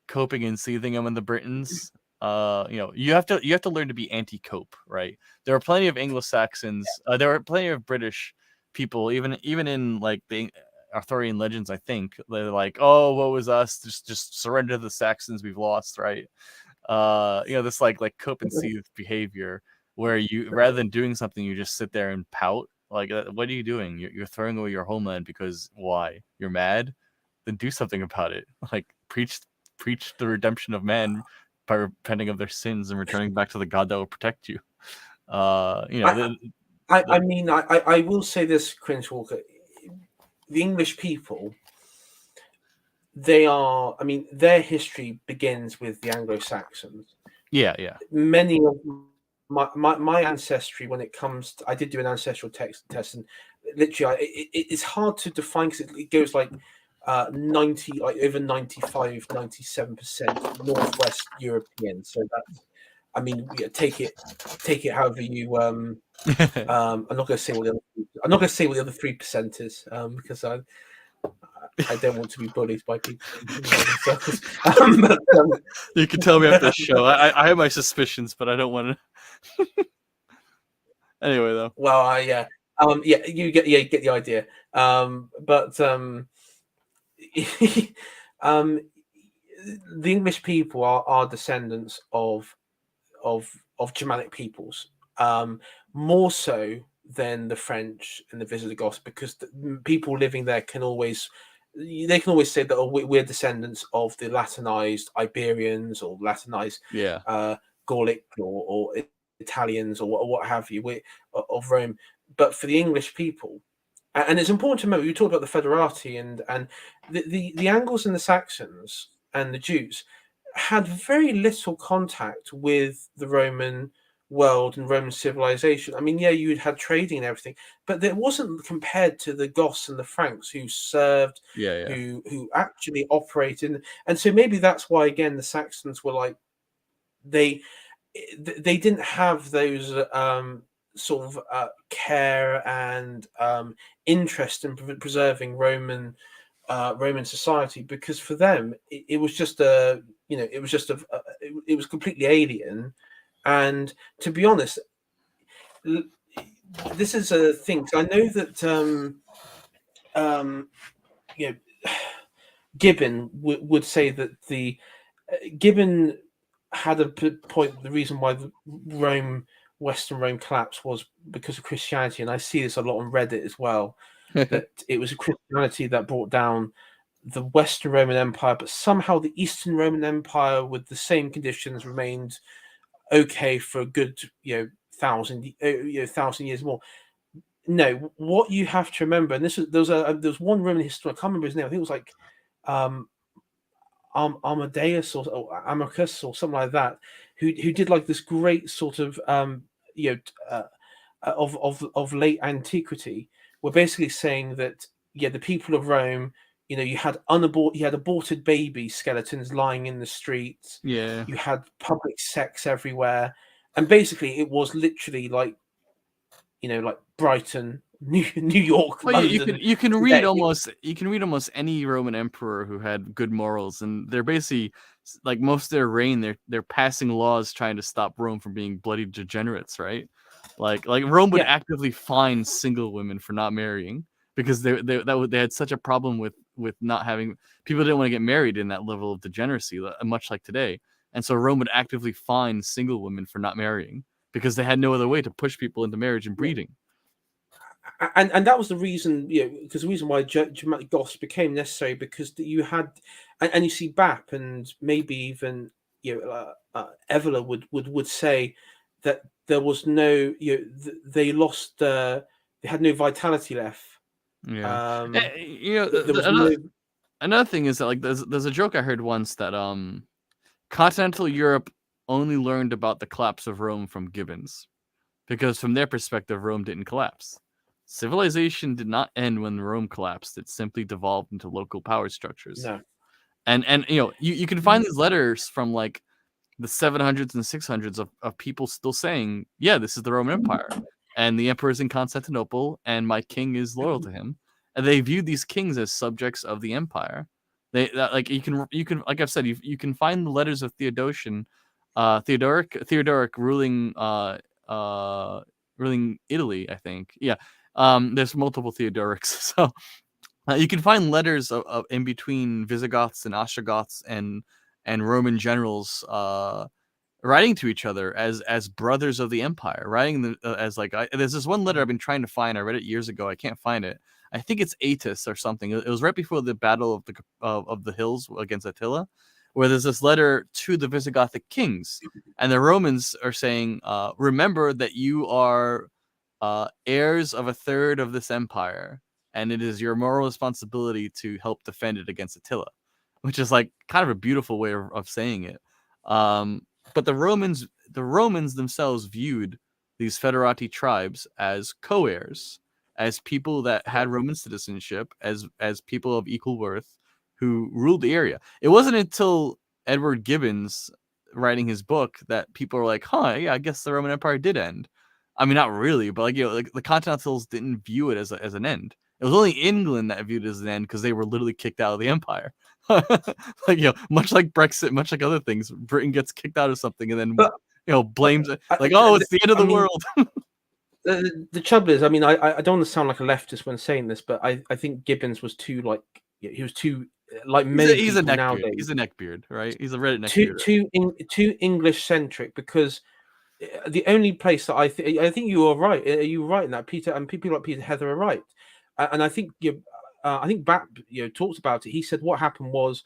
coping and seething among the Britons. You have to learn to be anti-cope, right? There are plenty of Anglo-Saxons. There are plenty of British people, even in like the Arthurian legends. I think they're like, oh, what was us? Just surrender to the Saxons. We've lost, right? This like cope and seethe behavior, where you, rather than doing something, you just sit there and pout. Like, what are you doing? You're throwing away your homeland because why? You're mad? Then do something about it. Like, preach the redemption of man by repenting of their sins and returning back to the God that will protect you. I mean, I will say this, Cringe Walker. The English people, their history begins with the Anglo-Saxons. Yeah. Many of them my ancestry, when it comes to, I did do an ancestral test, and literally it's hard to define because it goes like 90, like over 95, 97% Northwest European. So that's, I mean, yeah, take it however you I'm not going to say what the other, I'm not going to say what the other 3% is, because I don't want to be bullied by people in the circles. You can tell me after the show. I have my suspicions, but I don't want to. Anyway, though. Well, yeah, you get the idea. But the English people are descendants of Germanic peoples, more so than the French and the Visigoths, because the people living there can always say that, oh, we're descendants of the Latinized Iberians or Latinized Gallic or Italians or what have you, of Rome. But for the English people, and it's important to remember, you talked about the Federati and the Angles and the Saxons and the Jews had very little contact with the Roman world and Roman civilization. I mean, yeah, you had trading and everything, but it wasn't compared to the Goths and the Franks who served, who actually operated. And so maybe that's why, again, the Saxons were like, they didn't have those sort of care and interest in preserving Roman society, because for them it was just it was completely alien. And to be honest, this is a thing. I know that Gibbon would say that the Gibbon had a point. The reason why the Western Rome collapsed was because of Christianity, and I see this a lot on Reddit as well. That it was Christianity that brought down the Western Roman Empire, but somehow the Eastern Roman Empire, with the same conditions, remained okay for a good, 1,000 years more. No, what you have to remember, and there was one Roman historian, I can't remember his name. I think it was like Amadeus or Amicus or something like that, who did like this great sort of of late antiquity. We're basically saying that the people of Rome, you had aborted baby skeletons lying in the streets. Yeah, you had public sex everywhere, and basically it was literally like like Brighton, New York, London. You can read almost any Roman emperor who had good morals, and they're basically like most of their reign, they're passing laws trying to stop Rome from being bloody degenerates, right? Like Rome would actively fine single women for not marrying, because they had such a problem with not having, people didn't want to get married in that level of degeneracy, much like today. And so Rome would actively fine single women for not marrying, because they had no other way to push people into marriage and breeding. And that was the reason, because the reason why Germanic Goths became necessary, because you had, and you see BAP and maybe even Evola would say that there was no, they lost, they had no vitality left. Yeah, there was another thing is that, like, there's a joke I heard once that continental Europe only learned about the collapse of Rome from Gibbons, because from their perspective, Rome didn't collapse. Civilization did not end when Rome collapsed. It simply devolved into local power structures. No. And you can find these letters from like the 700s and 600s of people still saying, yeah, this is the Roman Empire, and the emperor is in Constantinople, and my king is loyal to him. And they viewed these kings as subjects of the empire. Like you can like I've said, you can find the letters of Theodoric ruling ruling Italy, I think. Yeah. There's multiple Theodorics, so you can find letters of in between Visigoths and Ostrogoths and Roman generals writing to each other as brothers of the empire, writing as like, there's this one letter I've been trying to find. I read it years ago. I can't find it. I think it's Aetius or something. It was right before the battle of the hills against Attila, where there's this letter to the Visigothic kings, and the Romans are saying, remember that you are heirs of a third of this empire, and it is your moral responsibility to help defend it against Attila, which is like kind of a beautiful way of saying it. But the Romans themselves viewed these Federati tribes as co-heirs, as people that had Roman citizenship, as people of equal worth who ruled the area. It wasn't until Edward Gibbon's writing his book that people are like, huh, yeah, I guess the Roman Empire did end. I mean, not really, but like the Continentals didn't view it as an end. It was only England that viewed it as an end because they were literally kicked out of the empire. Like, much like Brexit, much like other things, Britain gets kicked out of something and then blames it like, oh, it's the end of the world. The trouble is, I mean, I don't want to sound like a leftist when saying this, but I think Gibbons was too he was too many he's people a nowadays. He's a neckbeard, right? He's a Reddit neckbeard. Too English centric, because the only place that I think you are right. You were right in that, Peter, and people like Peter Heather are right. And I think Bapp talked about it. He said what happened was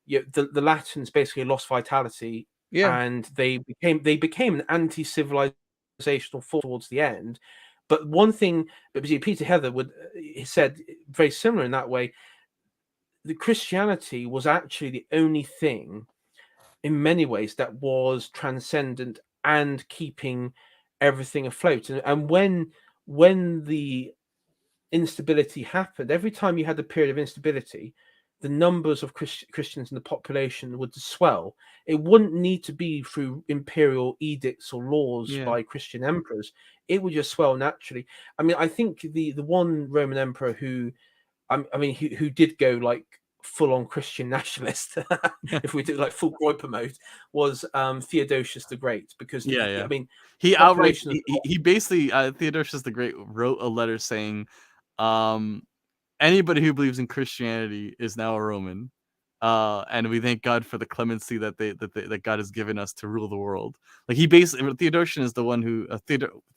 the Latins basically lost vitality, and they became an anti-civilizational force towards the end. But one thing that Peter Heather said very similar in that way, the Christianity was actually the only thing in many ways that was transcendent and keeping everything afloat. And when the instability happened, every time you had a period of instability, the numbers of Christians in the population would swell. It wouldn't need to be through imperial edicts or laws by Christian emperors. It would just swell naturally. I mean, I think the one Roman emperor who did go like full-on Christian nationalist, if we did like full Groiper mode, was Theodosius the Great, because I mean, he outright he basically Theodosius the Great wrote a letter saying, anybody who believes in Christianity is now a Roman, and we thank God for the clemency that God has given us to rule the world. Like, he basically, Theodosian is the one who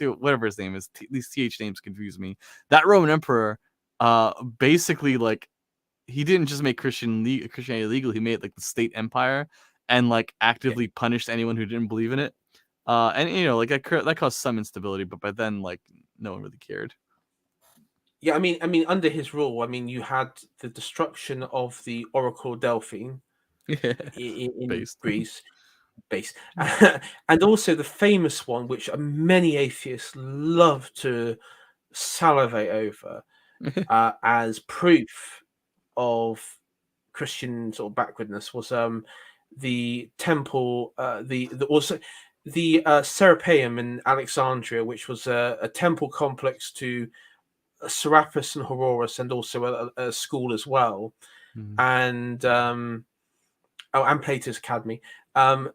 whatever his name is, these TH names confuse me. That Roman emperor, basically, like, he didn't just make Christianity legal. He made it like the state empire, and like actively punished anyone who didn't believe in it. And like that caused some instability, but by then, like, no one really cared. Yeah, I mean, under his rule, I mean, you had the destruction of the Oracle Delphi in Greece, and also the famous one, which many atheists love to salivate over as proof of Christian sort of backwardness, was the temple, the Serapeum in Alexandria, which was a temple complex to Serapis and Horus, and also a school as well, and and Plato's Academy, and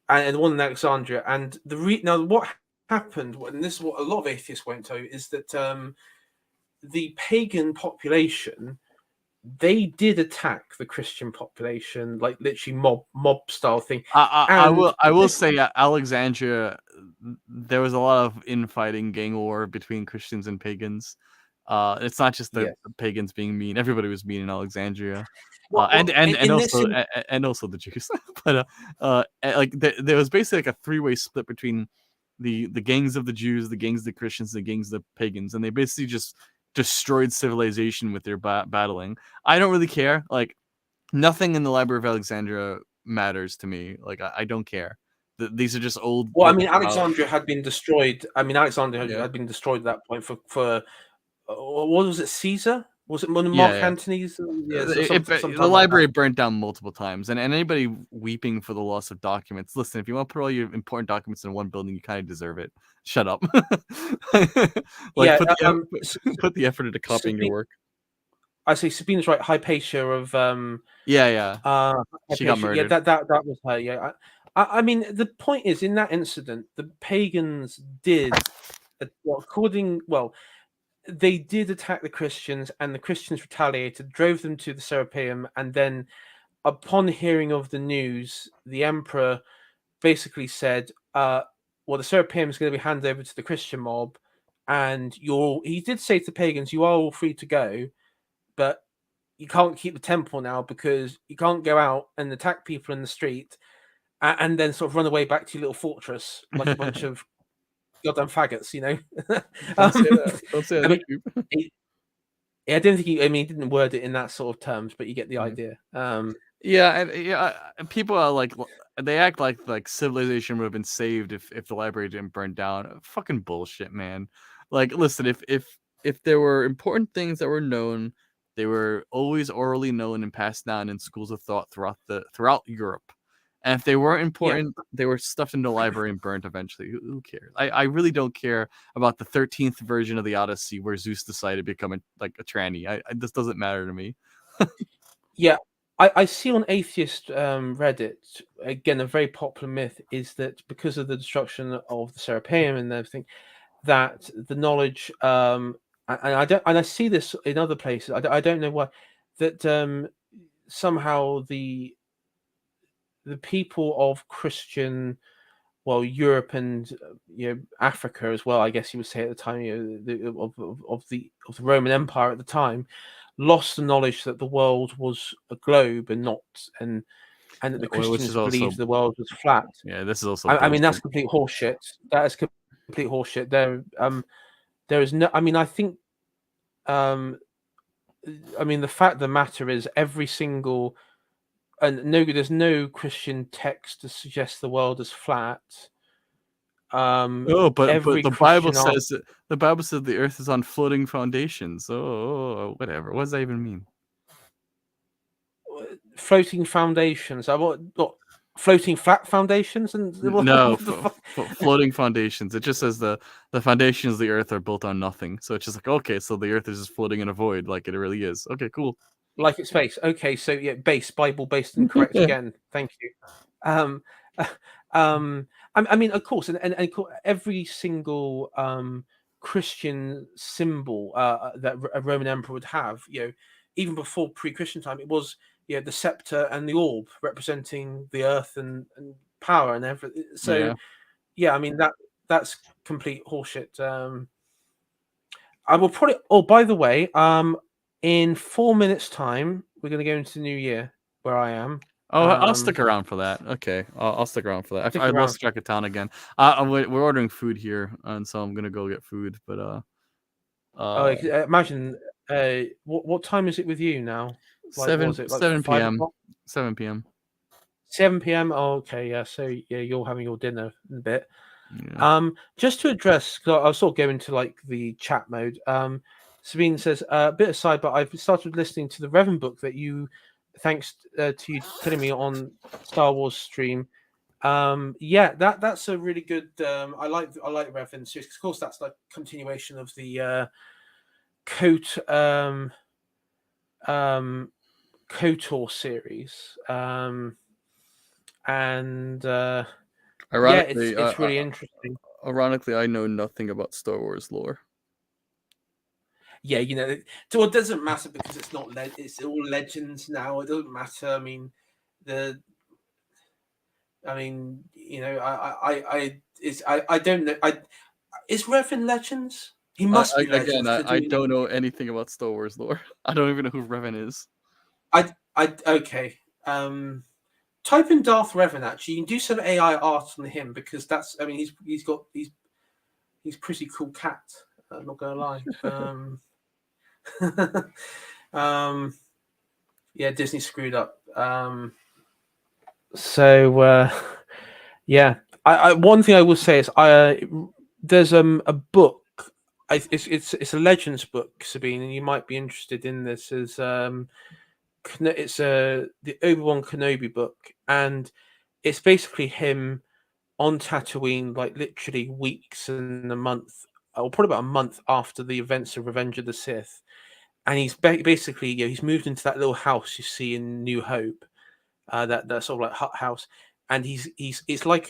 the one in Alexandria. And now what happened, and this is what a lot of atheists won't tell you, is that the pagan population, they did attack the Christian population, like literally mob style thing. I will say Alexandria, there was a lot of infighting, gang war between Christians and pagans. It's not just the pagans being mean; everybody was mean in Alexandria, and also the Jews. But like there was basically like a three-way split between the gangs of the Jews, the gangs of the Christians, the gangs of the pagans, and they basically just destroyed civilization with their battling. I don't really care. Like, nothing in the Library of Alexandria matters to me. Like, I don't care. These are just old. Well, I mean, Alexandria had been destroyed. I mean, Alexandria had been destroyed at that point for what was it, Caesar? Was it Mark Antony's? The library burnt down multiple times, and anybody weeping for the loss of documents, listen, if you want to put all your important documents in one building, you kind of deserve it. Shut up. Like, put the effort into copying your work. I say Sabina's right. Hypatia of she got murdered. Yeah, that was her. Yeah, I mean, the point is, in that incident, the pagans did, they did attack the Christians, and the Christians retaliated, drove them to the Serapeum, and then, upon hearing of the news, the emperor basically said, the Serapeum is going to be handed over to the Christian mob, and he did say to the pagans, you are all free to go, but you can't keep the temple now, because you can't go out and attack people in the street and then sort of run away back to your little fortress like a bunch of goddamn faggots, Don't say that. I don't think he didn't word it in that sort of terms, but you get the idea. Yeah, and people are like, they act like civilization would have been saved if the library didn't burn down. Fucking bullshit, man. Like, listen, if there were important things that were known, they were always orally known and passed down in schools of thought throughout Europe. And if they weren't important, they were stuffed into the library and burnt eventually. Who cares? I really don't care about the 13th version of the Odyssey where Zeus decided to become a tranny. This doesn't matter to me. Yeah, I see on atheist Reddit, again, a very popular myth is that because of the destruction of the Serapeum and everything, that the knowledge, and I see this in other places. I don't know why, that somehow the people of Christian, well, Europe and Africa as well, I guess you would say at the time, of the Roman Empire at the time, lost the knowledge that the world was a globe and not and that the Christians believed the world was flat. Yeah, this is also. I mean, that's complete horseshit. That is complete horseshit. There is no. I mean, I think. I mean, the fact of the matter is, every single there's no Christian text to suggest the world is flat. But the Bible says the Earth is on floating foundations. Whatever. What does that even mean? Floating foundations. What floating flat foundations? And no, floating foundations. It just says the foundations of the Earth are built on nothing. So it's just like, okay, so the Earth is just floating in a void, like it really is. Okay, cool. Like it's space. Okay, so yeah, Bible based and correct again. Thank you. I mean, of course, and every single Christian symbol that a Roman emperor would have, even before pre-Christian time, it was the scepter and the orb representing the earth and power and everything. So yeah, I mean that's complete horseshit. I will probably. Oh, by the way, in 4 minutes' time, we're going to go into the new year where I am. Oh, I'll stick around for that. Okay, I'll stick around for that. I lost track of town again. We're ordering food here, and so I'm gonna go get food. But imagine. What time is it with you now? Like, 7 p.m. 7 p.m. 7 p.m. Oh, okay, yeah. So yeah, you're having your dinner in a bit. Yeah. Just to address, because I'll sort of go into like the chat mode. Sabine says, a bit aside, but I've started listening to the Revan book that you, thanks to you telling me on Star Wars stream. Yeah, that's a really good. I like Revan series. Of course, that's like continuation of the KOTOR series. And ironically, yeah, it's really interesting. Ironically, I know nothing about Star Wars lore. Yeah, so it doesn't matter because it's not it's all legends now. It doesn't matter. I mean, I don't know. Is Revan Legends? He must be Legends. Again, I don't know anything about Star Wars lore. I don't even know who Revan is. Okay. Type in Darth Revan. Actually, you can do some AI art on him because that's. I mean, he's pretty cool cat. I'm not gonna lie. Yeah, Disney screwed up. Yeah. I one thing I will say is there's a book. It's a Legends book, Sabine, and you might be interested in this. It's the Obi-Wan Kenobi book, and it's basically him on Tatooine, like literally weeks and a month, or probably about a month after the events of Revenge of the Sith. And he's basically, he's moved into that little house you see in New Hope, that sort of like hut house, and it's like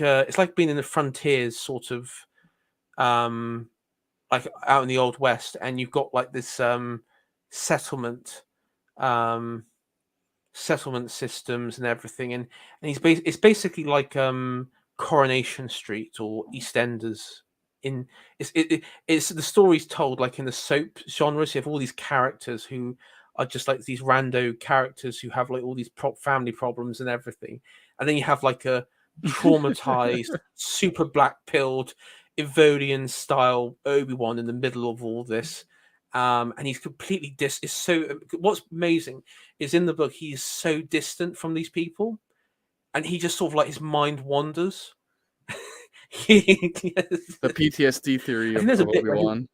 being in the frontiers, sort of, like out in the Old West, and you've got like this settlement systems and everything, and it's basically like Coronation Street or EastEnders. It's the story's told like in the soap genre. So you have all these characters who are just like these rando characters who have like all these family problems and everything, and then you have like a traumatized, super black pilled Evodian style Obi-Wan in the middle of all this, and he's completely what's amazing is in the book he is so distant from these people, and he just sort of like his mind wanders. The PTSD theory of Obi-Wan.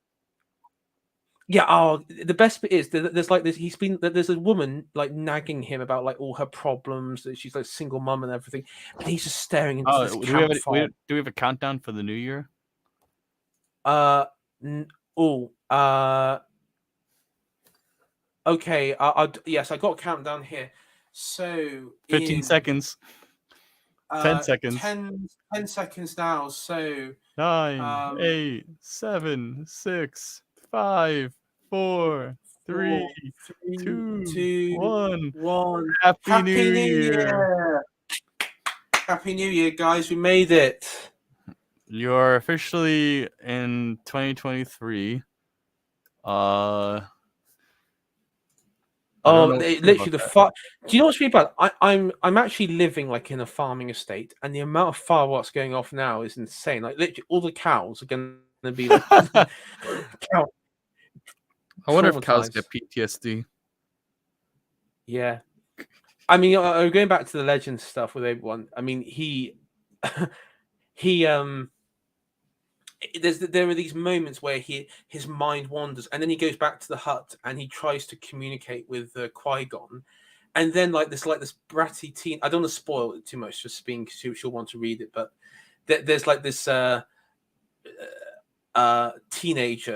Yeah. Oh, the best bit is there's like this. There's a woman like nagging him about like all her problems. That she's like single mum and everything, and he's just staring into this campfire. Do we have a countdown for the new year? Okay. Yes, I got a countdown here. So 15 seconds. 10 seconds. 10 seconds now. So 9, 8, 7, 6, 5, 4, 3, 2, 1. Happy New Year! Happy New Year, guys! We made it. You're officially in 2023. Literally do you know what's really bad? I'm actually living like in a farming estate, and the amount of fireworks going off now is insane. Like literally, all the cows are going to be like. I wonder if cows get PTSD. Yeah, I mean, going back to the legend stuff with Obi-Wan. I mean, there are these moments where his mind wanders, and then he goes back to the hut and he tries to communicate with Qui-Gon, and then like this bratty teen. I don't want to spoil it too much, just being she'll want to read it, but there's like this teenage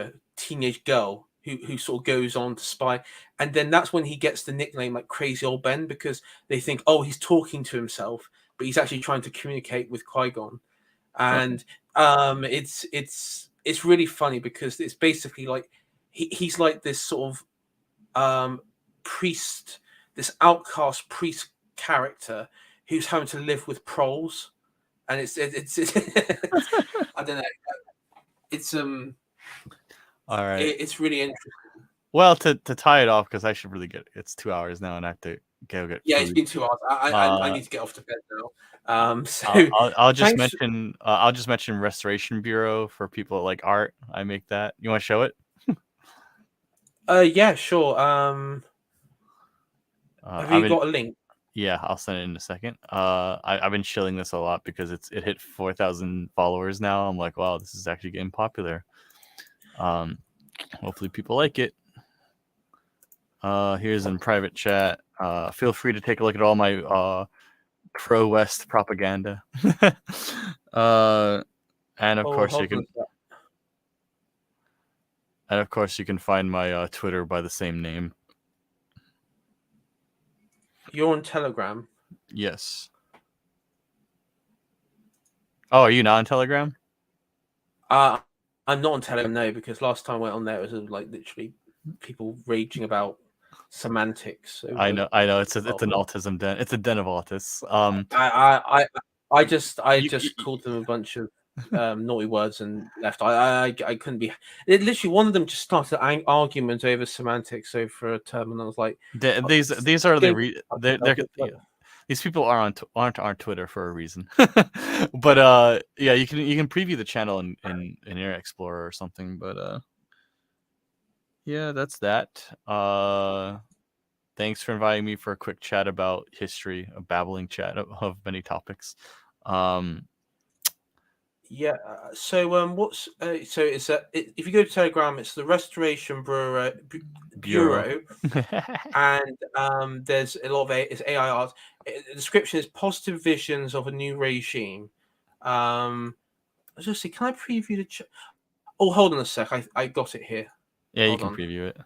girl who sort of goes on to spy, and then that's when he gets the nickname like Crazy Old Ben, because they think, oh, he's talking to himself, but he's actually trying to communicate with Qui-Gon. And it's really funny because it's basically like he's like this sort of priest, this outcast priest character who's having to live with proles, and it's I don't know, it's all right, it's really interesting. Well, to tie it off, because I should really it's 2 hours now and I have to go get food. It's been 2 hours. I need to get off to bed now. So I'll just mention Restoration Bureau for people that like art. I make that. You want to show it? Yeah, sure. Have you got a link? Yeah, I'll send it in a second. I've been shilling this a lot because it hit 4,000 followers now. I'm like, wow, this is actually getting popular. Hopefully people like it. Here's in private chat. Feel free to take a look at all my pro-West propaganda. And of course you can find my Twitter by the same name. You're on Telegram? Yes. Oh, are you not on Telegram? I'm not on Telegram, no, because last time I went on there, it was like literally people raging about semantics. So I know. It's an autism den. It's a den of autists. I just called them a bunch of naughty words and left. I couldn't be. Literally, one of them just started an argument over semantics over a term, and I was like, these are these people aren't on Twitter for a reason. But yeah, you can preview the channel in Internet Explorer or something. But yeah, that's that. Thanks for inviting me for a quick chat about history, a babbling chat of many topics. Yeah. So what's so it's if you go to Telegram, it's the Restoration Bureau, and there's a lot of it's AI art. The description is positive visions of a new regime. I was just see, can I preview the? Oh, hold on a sec. I got it here. Yeah, you can preview it.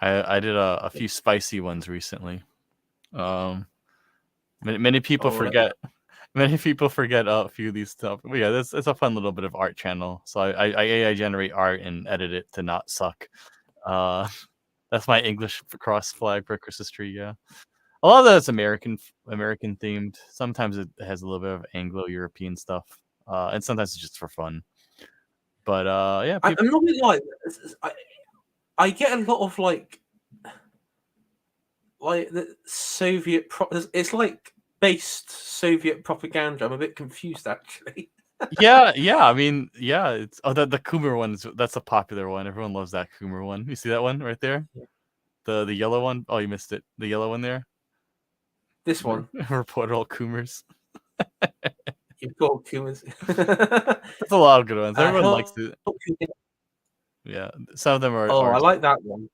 I did a few spicy ones recently. Many people forget. Many people forget a few of these stuff. But yeah, it's a fun little bit of art channel. So I AI generate art and edit it to not suck. That's my English cross flag for Christmas tree. Yeah, a lot of that's American themed. Sometimes it has a little bit of Anglo-European stuff, and sometimes it's just for fun. But yeah, I'm not really like. I get a lot of like the Soviet. It's like based Soviet propaganda. I'm a bit confused actually. Yeah. I mean, yeah. It's the Coomer one. That's a popular one. Everyone loves that Coomer one. You see that one right there? Yeah. The yellow one. Oh, you missed it. The yellow one there. This one. Report all Coomers. You've got humans. That's a lot of good ones. Everyone likes it. Yeah, some of them are. I like that one.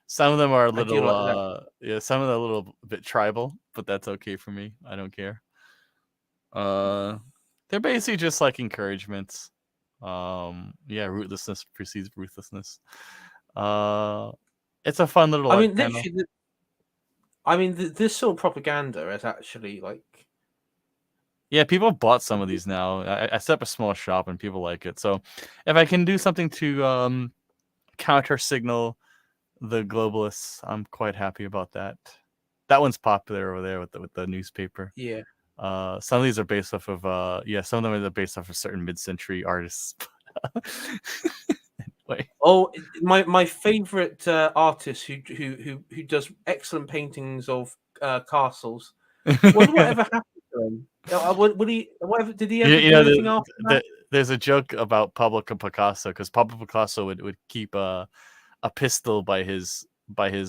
Some of them are a I do little. like that. Yeah, some of them are a little bit tribal, but that's okay for me. I don't care. They're basically just like encouragements. Yeah, rootlessness precedes ruthlessness. It's a fun little. I mean, literally, this sort of propaganda is actually like. Yeah, people bought some of these now. I set up a small shop and people like it. So, if I can do something to counter signal the globalists, I'm quite happy about that. That one's popular over there with the newspaper. Yeah. Some of these are based off of some of them are based off of certain mid-century artists. Anyway. Oh, my favorite artist who does excellent paintings of castles. Whatever happened to him? Did he ever do anything after that? There's a joke about Pablo Picasso because Pablo Picasso would keep a pistol by his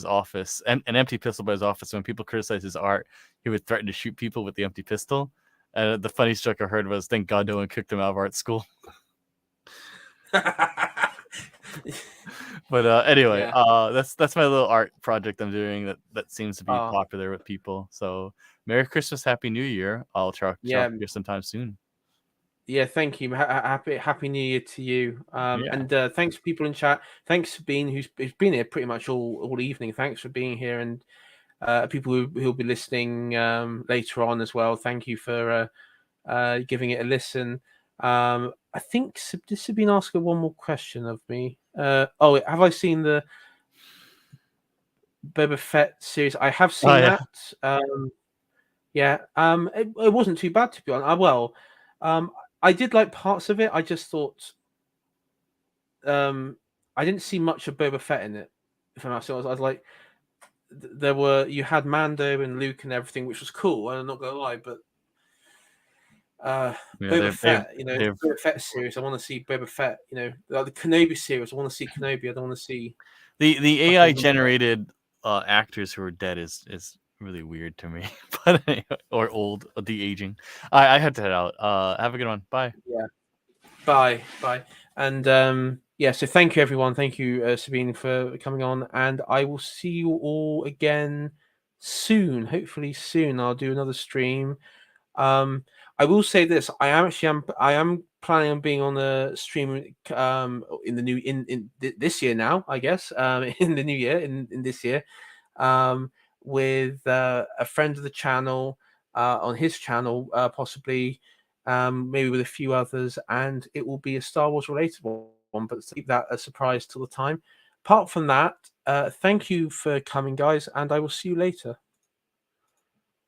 office, and an empty pistol by his office. When people criticize his art, he would threaten to shoot people with the empty pistol. And the funniest joke I heard was, "Thank God no one kicked him out of art school." But anyway, yeah. That's my little art project I'm doing that seems to be popular with people. So Merry Christmas, Happy New Year. I'll try here sometime soon. Yeah, thank you. Happy New Year to you. And thanks to people in chat. Thanks for being who's been here pretty much all evening. Thanks for being here, and people who'll be listening later on as well. Thank you for giving it a listen. I think this has been asking one more question of me. Have I seen the Boba Fett series? I have seen that. It wasn't too bad, to be honest. I did like parts of it. I just thought I didn't see much of Boba Fett in it. If I'm honest, I was like, you had Mando and Luke and everything, which was cool. I'm not gonna lie, but Boba Fett, Boba Fett series. I want to see Boba Fett. Like the Kenobi series. I want to see Kenobi. I don't want to see the AI generated actors who are dead is really weird to me. But anyway, or old, de-aging. I have to head out. Have a good one. Bye. Yeah. Bye. And so thank you everyone. Thank you Sabine for coming on, and I will see you all again soon. Hopefully soon. I'll do another stream. I will say this: I am planning on being on a stream in this year now. I guess in the new year in this year, with a friend of the channel on his channel, possibly maybe with a few others, and it will be a Star Wars related one. But keep that a surprise till the time. Apart from that, thank you for coming, guys, and I will see you later.